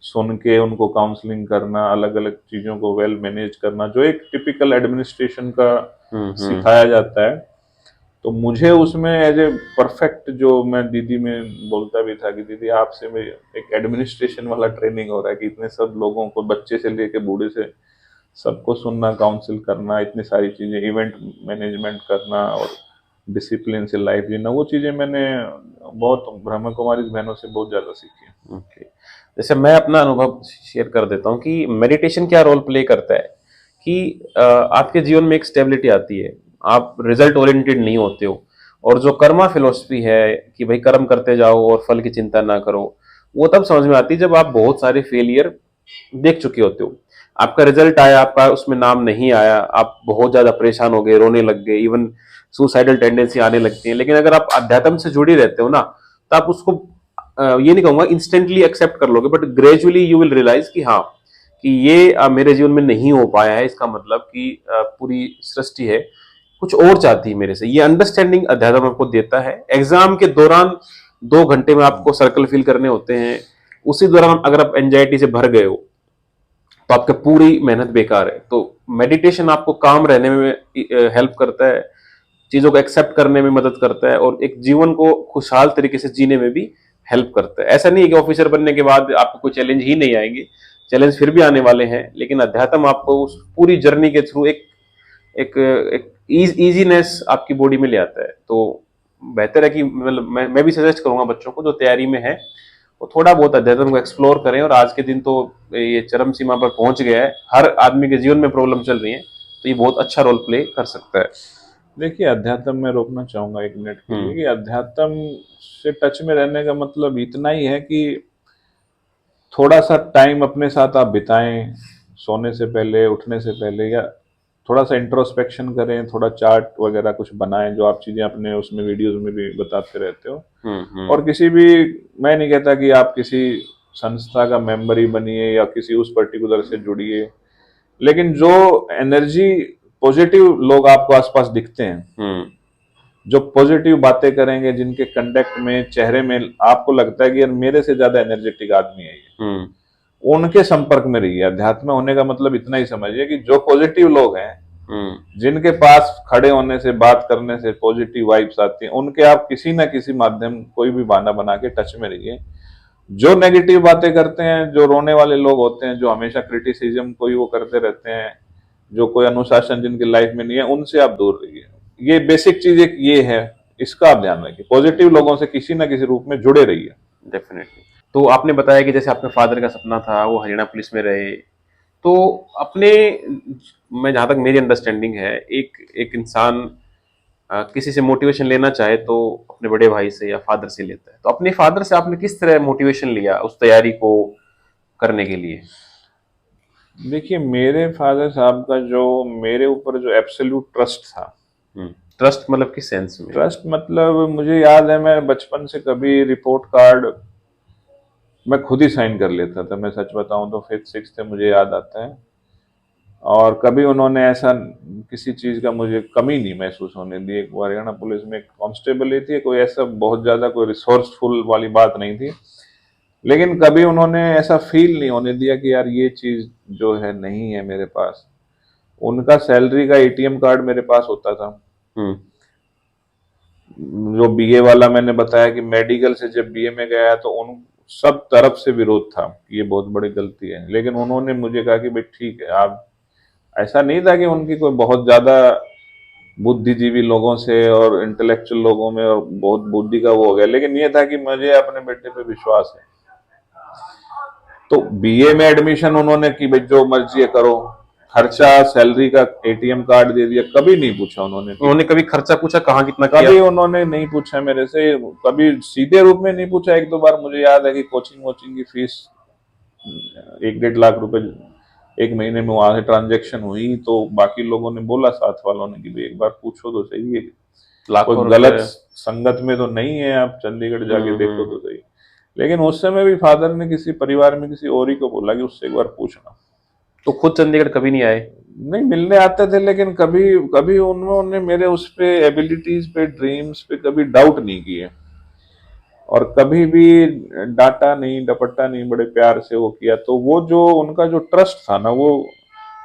सुन के उनको काउंसलिंग करना, अलग अलग चीज़ों को वेल मैनेज करना, जो एक टिपिकल एडमिनिस्ट्रेशन का हम्म। सिखाया जाता है। तो मुझे उसमें एज ए परफेक्ट, जो मैं दीदी में बोलता भी था कि दीदी आपसे मैं एक एडमिनिस्ट्रेशन वाला ट्रेनिंग हो रहा है कि इतने सब लोगों को, बच्चे से लेके बूढ़े से सबको सुनना, काउंसिल करना, इतनी सारी चीज़ें, इवेंट मैनेजमेंट करना और डिसिप्लिन से लाइफ जीना, वो चीज़ें मैंने बहुत ब्रह्मा कुमारी बहनों से बहुत ज़्यादा सीखी है। ओके, जैसे मैं अपना अनुभव शेयर कर देता हूँ कि मेडिटेशन क्या रोल प्ले करता है कि आपके जीवन में एक स्टेबिलिटी आती है, आप रिजल्ट ओरिएंटेड नहीं होते हो। और जो कर्मा फिलोसफी है कि भाई कर्म करते जाओ और फल की चिंता ना करो, वो तब समझ में आती है जब आप बहुत सारे फेलियर देख चुके होते हो। आपका रिजल्ट आया, आपका उसमें नाम नहीं आया, आप बहुत ज्यादा परेशान हो गए, रोने लग गए, इवन सुसाइडल टेंडेंसी आने लगती है। लेकिन अगर आप अध्यात्म से जुड़ी रहते हो ना, तो आप उसको ये नहीं कहूंगा इंस्टेंटली एक्सेप्ट कर लोगे, but gradually you will realise कि हाँ, कि ये मेरे जीवन में नहीं हो पाया है, इसका मतलब कि पूरी सृष्टि है कुछ और चाहती है मेरे से। ये अंडरस्टैंडिंग अध्यात्म आपको देता है। एग्जाम के दौरान 2 घंटे में आपको सर्कल फिल करने होते हैं, उसी दौरान अगर आप एंजाइटी से भर गए हो तो आपकी पूरी मेहनत बेकार है। तो मेडिटेशन आपको काम रहने में हेल्प करता है, चीजों को एक्सेप्ट करने में मदद करता है, और एक जीवन को खुशहाल तरीके से जीने में भी हेल्प करता है। ऐसा नहीं है कि ऑफिसर बनने के बाद आपको कोई चैलेंज ही नहीं आएंगे, चैलेंज फिर भी आने वाले हैं, लेकिन अध्यात्म आपको उस पूरी जर्नी के थ्रू एक एक एक इजीनेस आपकी बॉडी में ले आता है। तो बेहतर है कि मतलब मैं भी सजेस्ट करूंगा बच्चों को जो तैयारी में है, वो थोड़ा बहुत अध्यात्म को एक्सप्लोर करें। और आज के दिन तो ये चरम सीमा पर पहुंच गया है, हर आदमी के जीवन में प्रॉब्लम चल रही है, तो ये बहुत अच्छा रोल प्ले कर सकता है। देखिए, अध्यात्म में रोकना चाहूंगा 1 मिनट के लिए हम्म कि अध्यात्म से टच में रहने का मतलब इतना ही है कि थोड़ा सा टाइम अपने साथ आप बिताएं, सोने से पहले, उठने से पहले, या थोड़ा सा इंट्रोस्पेक्शन करें, थोड़ा चार्ट वगैरह कुछ बनाएं, जो आप चीज़ें अपने उसमें वीडियोस में भी बताते रहते हो। और किसी भी, मैं नहीं कहता कि आप किसी संस्था का मेंबर ही बनिए या किसी उस पर्टिकुलर से जुड़िए, लेकिन जो एनर्जी, पॉजिटिव लोग आपको आसपास दिखते हैं, हम्म जो पॉजिटिव बातें करेंगे, जिनके कंडक्ट में, चेहरे में आपको लगता है कि यार मेरे से ज्यादा एनर्जेटिक आदमी है ये, हम्म उनके संपर्क में रहिए। अध्यात्म में होने का मतलब इतना ही समझिए कि जो पॉजिटिव लोग हैं, जिनके पास खड़े होने से, बात करने से पॉजिटिव वाइब्स आती हैं, उनके आप किसी ना किसी माध्यम, कोई भी बहाना बना के टच में रहिए। जो नेगेटिव बातें करते हैं, जो रोने वाले लोग होते हैं, जो हमेशा क्रिटिसिज्म कोई वो करते रहते हैं, जो कोई अनुशासन जिनकी लाइफ में नहीं है, उनसे आप दूर रहिए। ये बेसिक चीज एक ये है, इसका आप ध्यान रखिए। पॉजिटिव लोगों से किसी ना किसी रूप में जुड़े रहिए। डेफिनेटली। तो आपने बताया कि जैसे आपके फादर का सपना था वो हरियाणा पुलिस में रहे, तो अपने, मैं जहां तक मेरी अंडरस्टैंडिंग है, एक एक इंसान किसी से मोटिवेशन लेना चाहे तो अपने बड़े भाई से या फादर से लेता है। तो अपने फादर से आपने किस तरह मोटिवेशन लिया उस तैयारी को करने के लिए? देखिए, मेरे फादर साहब का जो मेरे ऊपर जो एब्सोल्यूट ट्रस्ट था, ट्रस्ट मतलब किस सेंस में? ट्रस्ट मतलब मुझे याद है, मैं बचपन से कभी रिपोर्ट कार्ड मैं खुद ही साइन कर लेता था। मैं सच बताऊं तो 5th 6th से मुझे याद आता है, और कभी उन्होंने ऐसा किसी चीज का मुझे कमी नहीं महसूस होने दी। एक हरियाणा पुलिस में एक कांस्टेबल ही थी, कोई ऐसा बहुत ज्यादा कोई रिसोर्सफुल वाली बात नहीं थी, लेकिन कभी उन्होंने ऐसा फील नहीं होने दिया कि यार ये चीज जो है नहीं है मेरे पास। उनका सैलरी का एटीएम कार्ड मेरे पास होता था। हम्म जो बीए वाला मैंने बताया कि मेडिकल से जब बीए में गया तो उन सब तरफ से विरोध था कि ये बहुत बड़ी गलती है, लेकिन उन्होंने मुझे कहा कि भाई ठीक है आप, ऐसा नहीं था कि उनकी कोई बहुत ज्यादा बुद्धिजीवी लोगों से और इंटेलेक्चुअल लोगों में और बहुत बुद्धि का वो हो गया, लेकिन ये था कि मुझे अपने बेटे पे विश्वास है। तो बीए में एडमिशन उन्होंने की, भाई जो मर्जी है करो, खर्चा सैलरी का एटीएम कार्ड दे दिया, कभी नहीं पूछा उन्होंने। उन्होंने कभी खर्चा पूछा कहाँ कितना किया? कभी उन्होंने नहीं पूछा मेरे से, कभी सीधे रूप में नहीं पूछा। 1 2 बार मुझे याद है कि कोचिंग वोचिंग की फीस 1 डेढ़ लाख रुपए एक महीने में वहां से ट्रांजैक्शन हुई, तो बाकी लोगों ने बोला साथ वालों ने कि भाई एक बार पूछो तो सही, है कोई लाखों गलत रुपए। संगत में तो नहीं है, आप चंडीगढ़ जाके देखो हम्म। तो सही। लेकिन उस समय भी फादर ने किसी परिवार में किसी और ही को बोला कि उससे एक बार पूछना। तो खुद चंडीगढ़ कभी नहीं आए? नहीं, मिलने आते थे, लेकिन कभी कभी उन्होंने मेरे उस पे एबिलिटीज पे, ड्रीम्स पे कभी डाउट नहीं किए, और कभी भी डांटा नहीं, डपटा नहीं, बड़े प्यार से वो किया। तो वो जो उनका जो ट्रस्ट था ना, वो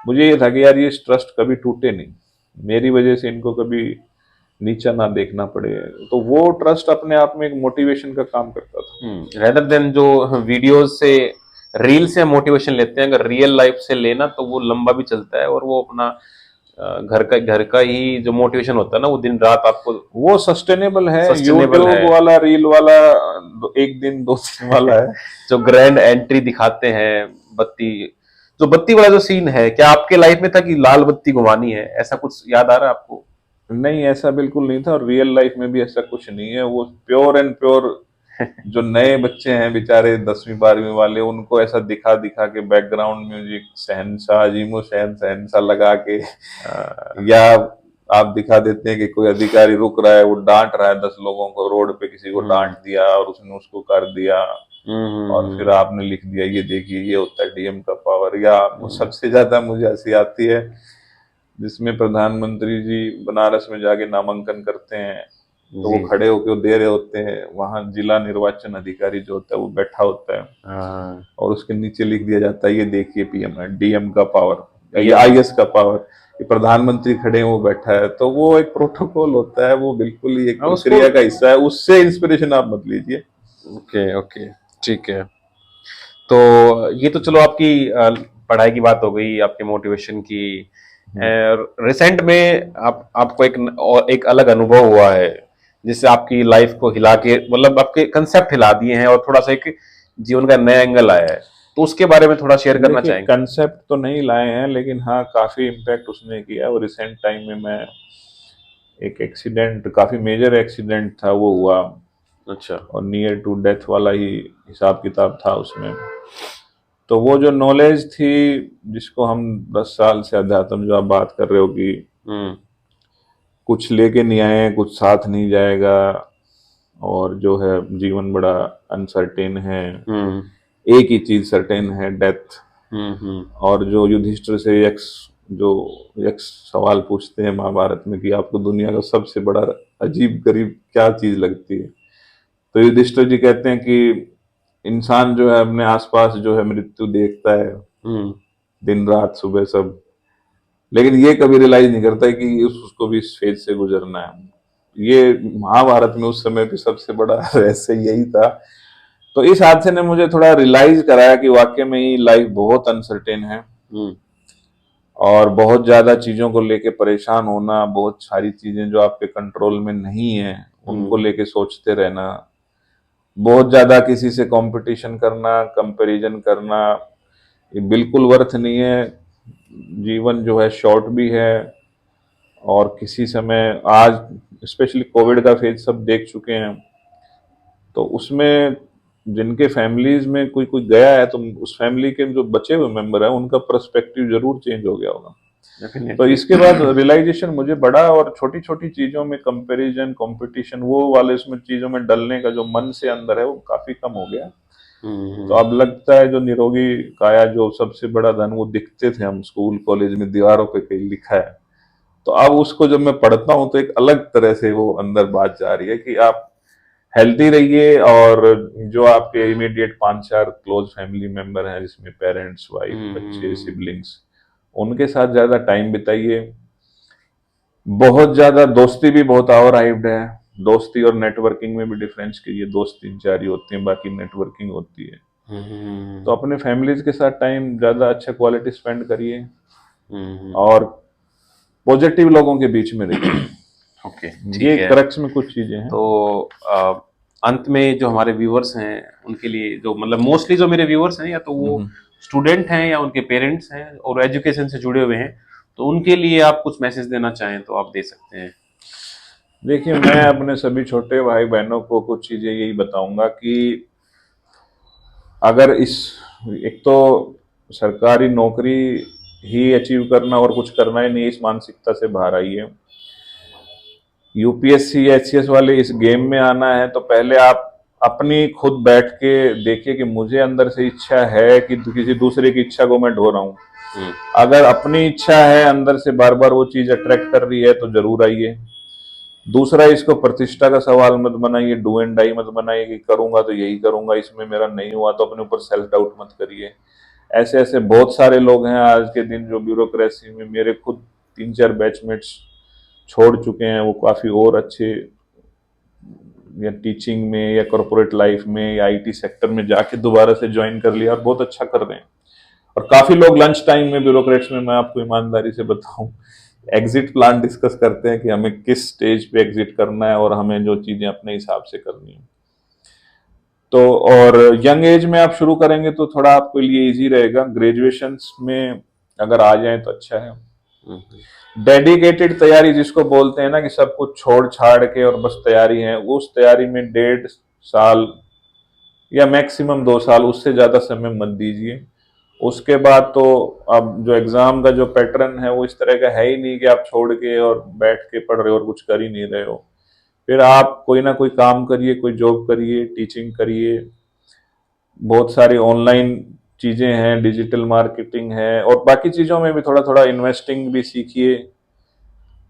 मुझे ये था कि यार ये ट्रस्ट कभी टूटे नहीं, मेरी वजह से इनको कभी नीचा ना देखना पड़े। तो वो ट्रस्ट अपने आप में एक मोटिवेशन का काम करता था। रेदर देन जो वीडियोस से, रील से मोटिवेशन लेते हैं, अगर रियल लाइफ से लेना तो वो लंबा भी चलता है, और वो अपना घर का ही जो मोटिवेशन होता है ना, वो दिन रात आपको वो सस्टेनेबल है, सस्टेनेबल यूट्यूब है। वाला, रील वाला एक दिन दो दिन वाला है। जो ग्रैंड एंट्री दिखाते हैं, बत्ती, जो बत्ती वाला जो सीन है, क्या आपके लाइफ में था कि लाल बत्ती घुमानी है, ऐसा कुछ याद आ रहा है आपको? नहीं, ऐसा बिल्कुल नहीं था, और रियल लाइफ में भी ऐसा कुछ नहीं है। वो प्योर एंड प्योर, जो नए बच्चे हैं बेचारे 10वीं 12वीं वाले, उनको ऐसा दिखा दिखा के बैकग्राउंड म्यूजिक शहनशाह, अजीमो शहन शहनशाह लगा के, या आप दिखा देते हैं कि कोई अधिकारी रुक रहा है, वो डांट रहा है 10 लोगों को, रोड पे किसी को डांट दिया और उसने उसको कर दिया, और फिर आपने लिख दिया ये देखिए ये होता है डीएम का पावर। या सबसे ज्यादा मुझे हंसी आती है जिसमें प्रधानमंत्री जी बनारस में जाके नामांकन करते हैं, तो वो जी। खड़े होके वो दे रहे होते हैं, वहां जिला निर्वाचन अधिकारी जो होता है वो बैठा होता है, हाँ। और उसके नीचे लिख दिया जाता है ये देखिए पीएम है, डीएम का पावर, या ये PM। आईएएस का पावर, ये प्रधानमंत्री खड़े हैं वो बैठा है। तो वो एक प्रोटोकॉल होता है, वो बिल्कुल ही एक हाँ, उसको। प्रक्रिया का हिस्सा है, उससे इंस्पिरेशन आप मत लीजिए। ओके, ओके, ठीक है। तो ये तो चलो आपकी पढ़ाई की बात हो गई, आपके मोटिवेशन की। रिसेंट में आपको एक अलग अनुभव हुआ है, जिससे आपकी लाइफ को हिला के, मतलब आपके कंसेप्ट हिला दिए हैं, और थोड़ा सा एक जीवन का नया एंगल आया है, तो उसके बारे में थोड़ा शेयर करना देखिए, चाहेंगे? कंसेप्ट तो नहीं लाए हैं, लेकिन हाँ काफी इम्पैक्ट उसने किया। और रिसेंट टाइम में मैं एक एक्सीडेंट, काफी मेजर एक्सीडेंट था वो हुआ, अच्छा। और नियर टू डेथ वाला ही हिसाब किताब था उसमें। तो वो जो नॉलेज थी, जिसको हम 10 साल से अध्यात्म, जो आप बात कर रहे हो कि हम्म। कुछ लेके नहीं आए, कुछ साथ नहीं जाएगा, और जो है जीवन बड़ा अनसर्टेन है, हम्म। एक ही चीज सर्टेन है, डेथ। हम्म। और जो युधिष्ठिर से जो यक्ष सवाल पूछते हैं महाभारत में कि आपको दुनिया का सबसे बड़ा अजीब गरीब क्या चीज लगती है, तो युधिष्ठिर जी कहते हैं कि इंसान जो है अपने आसपास जो है मृत्यु देखता है हम्म। दिन रात सुबह सब, लेकिन ये कभी रियलाइज नहीं करता है कि उसको भी इस फेज से गुजरना है। ये महाभारत में उस समय पे सबसे बड़ा रहस्य यही था। तो इस हादसे ने मुझे थोड़ा रियलाइज कराया कि वाकई में ही लाइफ बहुत अनसर्टेन है, हम्म। और बहुत ज्यादा चीजों को लेके परेशान होना, बहुत सारी चीजें जो आपके कंट्रोल में नहीं है उनको हम्म। लेके सोचते रहना, बहुत ज्यादा किसी से कंपटीशन करना, कंपैरिजन करना, ये बिल्कुल वर्थ नहीं है। जीवन जो है शॉर्ट भी है, और किसी समय आज स्पेशली कोविड का फेज सब देख चुके हैं, तो उसमें जिनके फैमिलीज में कोई कोई गया है, तो उस फैमिली के जो बचे हुए मेंबर हैं उनका पर्सपेक्टिव जरूर चेंज हो गया होगा। तो डेफिनेटली। इसके बाद रियलाइजेशन मुझे बड़ा, और छोटी छोटी चीजों में कंपैरिजन, कंपटीशन, वो वाले उसमें चीजों में डलने का जो मन से अंदर है वो काफी कम हो गया। तो हम्म। अब लगता है जो निरोगी काया, जो सबसे बड़ा धन, वो दिखते थे हम स्कूल कॉलेज में दीवारों पे कहीं लिखा है, तो अब उसको जब मैं पढ़ता हूँ तो एक अलग तरह से वो अंदर बात जा रही है कि आप हेल्थी रहिए, और जो आपके इमीडिएट 5-4 क्लोज फैमिली मेंबर हैं, जिसमें पेरेंट्स, वाइफ, बच्चे, हम्म। सिबलिंग्स, उनके साथ ज्यादा टाइम बिताइए। बहुत ज्यादा दोस्ती भी बहुत ओवरहाइप्ड है। दोस्ती और नेटवर्किंग में भी डिफरेंस कीजिए, दोस्ती 3-4 ही होती है, बाकी नेटवर्किंग होती है। तो अपने फैमिलीज के साथ टाइम ज्यादा अच्छा क्वालिटी स्पेंड करिए, हम्म। और पॉजिटिव लोगों के बीच में रहिए। ओके, ये ठीक है। क्रक्स में कुछ चीजें हैं। तो अंत में जो हमारे व्यूअर्स हैं, उनके लिए, जो मतलब मोस्टली जो मेरे व्यूअर्स हैं, या तो वो हम्म। स्टूडेंट हैं या उनके पेरेंट्स हैं और एजुकेशन से जुड़े हुए हैं, तो उनके लिए आप कुछ मैसेज देना चाहें तो आप दे सकते हैं। देखिए, मैं अपने सभी छोटे भाई बहनों को कुछ चीजें यही बताऊंगा कि अगर इस एक तो सरकारी नौकरी ही अचीव करना और कुछ करना ही नहीं, इस मानसिकता से बाहर आई है। यूपीएससी एचसीएस वाले इस गेम में आना है तो पहले आप अपनी खुद बैठ के देखिए कि मुझे अंदर से इच्छा है कि किसी दूसरे की इच्छा को मैं ढो रहा हूँ। अगर अपनी इच्छा है अंदर से बार बार वो चीज अट्रैक्ट कर रही है तो जरूर आइए। दूसरा, इसको प्रतिष्ठा का सवाल मत बनाइए, डू एंड डाई मत बनाइए कि करूंगा तो यही करूंगा, इसमें मेरा नहीं हुआ तो अपने ऊपर सेल्फ डाउट मत करिए। ऐसे ऐसे बहुत सारे लोग हैं आज के दिन जो ब्यूरोक्रेसी में, मेरे खुद 3-4 बैचमेट्स छोड़ चुके हैं, वो काफी और अच्छे या टीचिंग में या कॉर्पोरेट लाइफ में या आईटी सेक्टर में जाके दोबारा से ज्वाइन कर लिया और बहुत अच्छा कर रहे हैं। और काफी लोग लंच टाइम में ब्यूरोक्रेट्स में, मैं आपको ईमानदारी से बताऊं, एग्जिट प्लान डिस्कस करते हैं कि हमें किस स्टेज पे एग्जिट करना है और हमें जो चीजें अपने हिसाब से करनी है। तो और यंग एज में आप शुरू करेंगे तो थोड़ा आपके लिए इजी रहेगा। ग्रेजुएशन में अगर आ जाए तो अच्छा है। डेडिकेटेड तैयारी जिसको बोलते हैं ना, कि सब कुछ छोड़ छाड़ के और बस तैयारी है, उस तैयारी में 1.5 साल या मैक्सिमम 2 साल, उससे ज्यादा समय मत दीजिए। उसके बाद तो अब जो एग्जाम का जो पैटर्न है वो इस तरह का है ही नहीं कि आप छोड़ के और बैठ के पढ़ रहे हो और कुछ कर ही नहीं रहे हो। फिर आप कोई ना कोई काम करिए, कोई जॉब करिए, टीचिंग करिए, बहुत सारी ऑनलाइन चीजें हैं, डिजिटल मार्केटिंग है, और बाकी चीजों में भी थोड़ा थोड़ा इन्वेस्टिंग भी सीखिए।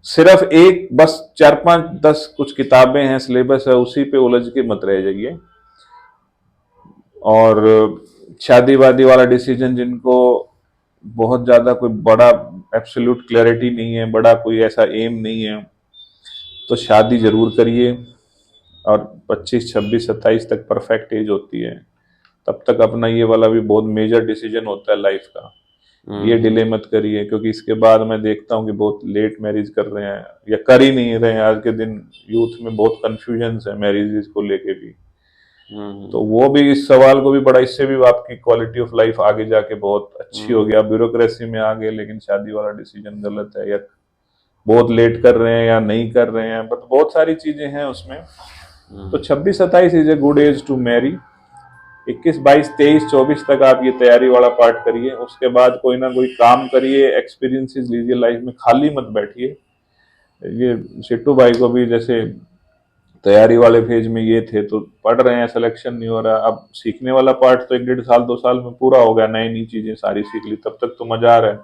सिर्फ एक बस 4-5-10 कुछ किताबें हैं, सिलेबस है, उसी पे उलझ के मत रह जाइए। और शादी वादी वाला डिसीजन, जिनको बहुत ज्यादा कोई बड़ा एब्सोल्यूट क्लैरिटी नहीं है, बड़ा कोई ऐसा एम नहीं है, तो शादी जरूर करिए। और 25, 26, 27 तक परफेक्ट एज होती है, तब तक अपना ये वाला भी बहुत मेजर डिसीजन होता है लाइफ का, ये डिले मत करिए। क्योंकि इसके बाद मैं देखता हूँ कि बहुत लेट मैरिज कर रहे हैं या कर ही नहीं रहे हैं। आज के दिन यूथ में बहुत कंफ्यूजन है मैरिजेस को लेके भी। तो वो भी, इस सवाल को भी बड़ा, इससे भी आपकी क्वालिटी ऑफ लाइफ आगे जाके बहुत अच्छी होगी। आप ब्यूरोक्रेसी में आ गए लेकिन शादी वाला डिसीजन गलत है, या बहुत लेट कर रहे हैं या नहीं कर रहे हैं, बट बहुत सारी चीजें हैं उसमें। तो 26-27 is a good age to marry. 21, 22, 23, 24 तक आप ये तैयारी वाला पार्ट करिए। उसके बाद कोई ना कोई काम करिए, एक्सपीरियंसेस लीजिए लाइफ में, खाली मत बैठिए। ये सिट्टू भाई को भी जैसे तैयारी वाले फेज में ये थे, तो पढ़ रहे हैं, सिलेक्शन नहीं हो रहा, अब सीखने वाला पार्ट तो 1-1.5 साल 2 साल में पूरा हो गया, नई नई चीजें सारी सीख ली, तब तक तो मजा आ रहा है।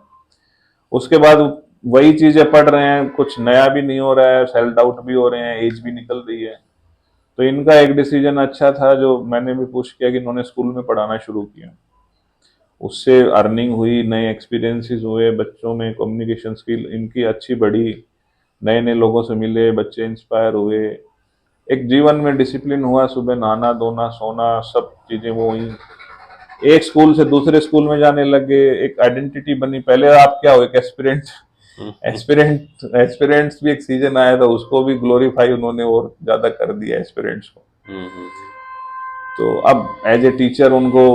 उसके बाद वही चीजें पढ़ रहे हैं, कुछ नया भी नहीं हो रहा है, सेल्फ डाउट भी हो रहे हैं, एज भी निकल रही है। तो इनका एक डिसीजन अच्छा था जो मैंने भी पुश किया, कि इन्होंने स्कूल में पढ़ाना शुरू किया। उससे अर्निंग हुई, नए एक्सपीरियंसेस हुए, बच्चों में कम्युनिकेशन स्किल इनकी अच्छी बढ़ी, नए नए लोगों से मिले, बच्चे इंस्पायर हुए, एक जीवन में डिसिप्लिन हुआ, सुबह नहाना धोना सोना सब चीजें वो हुई। एक स्कूल से दूसरे स्कूल में जाने लगे, एक आइडेंटिटी बनी। पहले आप क्या हो, एक एस्पिरेंट, एस्पिरेंट्स भी एक सीजन आया था, उसको भी ग्लोरीफाई उन्होंने और ज्यादा कर दिया एस्पिरेंट्स को। तो अब एज ए टीचर उनको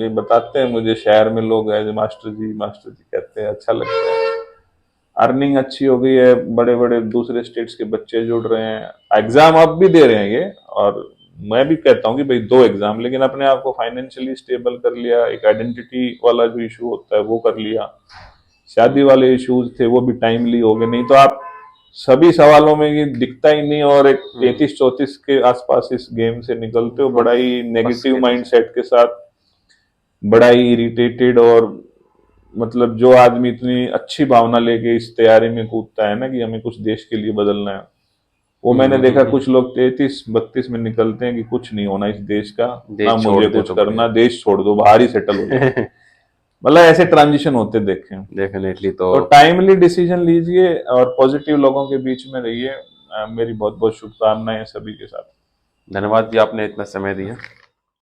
ये बताते हैं, मुझे शहर में लोग एज ए मास्टर जी कहते हैं, अच्छा लगता है। अर्निंग अच्छी हो गई है, बड़े बड़े दूसरे स्टेट्स के बच्चे जुड़ रहे हैं, एग्जाम अब भी दे रहे हैं ये। और मैं भी कहता हूँ कि भाई 2 एग्जाम, लेकिन अपने आप को फाइनेंशियली स्टेबल कर लिया, एक आइडेंटिटी वाला जो इशू होता है वो कर लिया, शादी वाले इश्यूज थे वो भी टाइमली हो गए। नहीं तो आप सभी सवालों में ये दिखता ही नहीं, और एक 33-34 के आसपास इस गेम से निकलते हो बड़ा ही नेगेटिव माइंडसेट के साथ, बड़ा ही इरिटेटेड। और मतलब जो आदमी इतनी अच्छी भावना लेके इस तैयारी में कूदता है ना कि हमें कुछ देश के लिए बदलना है, वो मैंने देखा कुछ लोग 33-32 में निकलते हैं कि कुछ नहीं होना इस देश का, ना मुझे कुछ करना, देश छोड़ दो, बाहर ही सेटल हो जाओ। मतलब ऐसे ट्रांजिशन होते देखे हैं डेफिनेटली। तो टाइमली डिसीजन लीजिए और पॉजिटिव लोगों के बीच में रहिए। मेरी बहुत बहुत शुभकामनाएं सभी के साथ। धन्यवाद जी, आपने इतना समय दिया।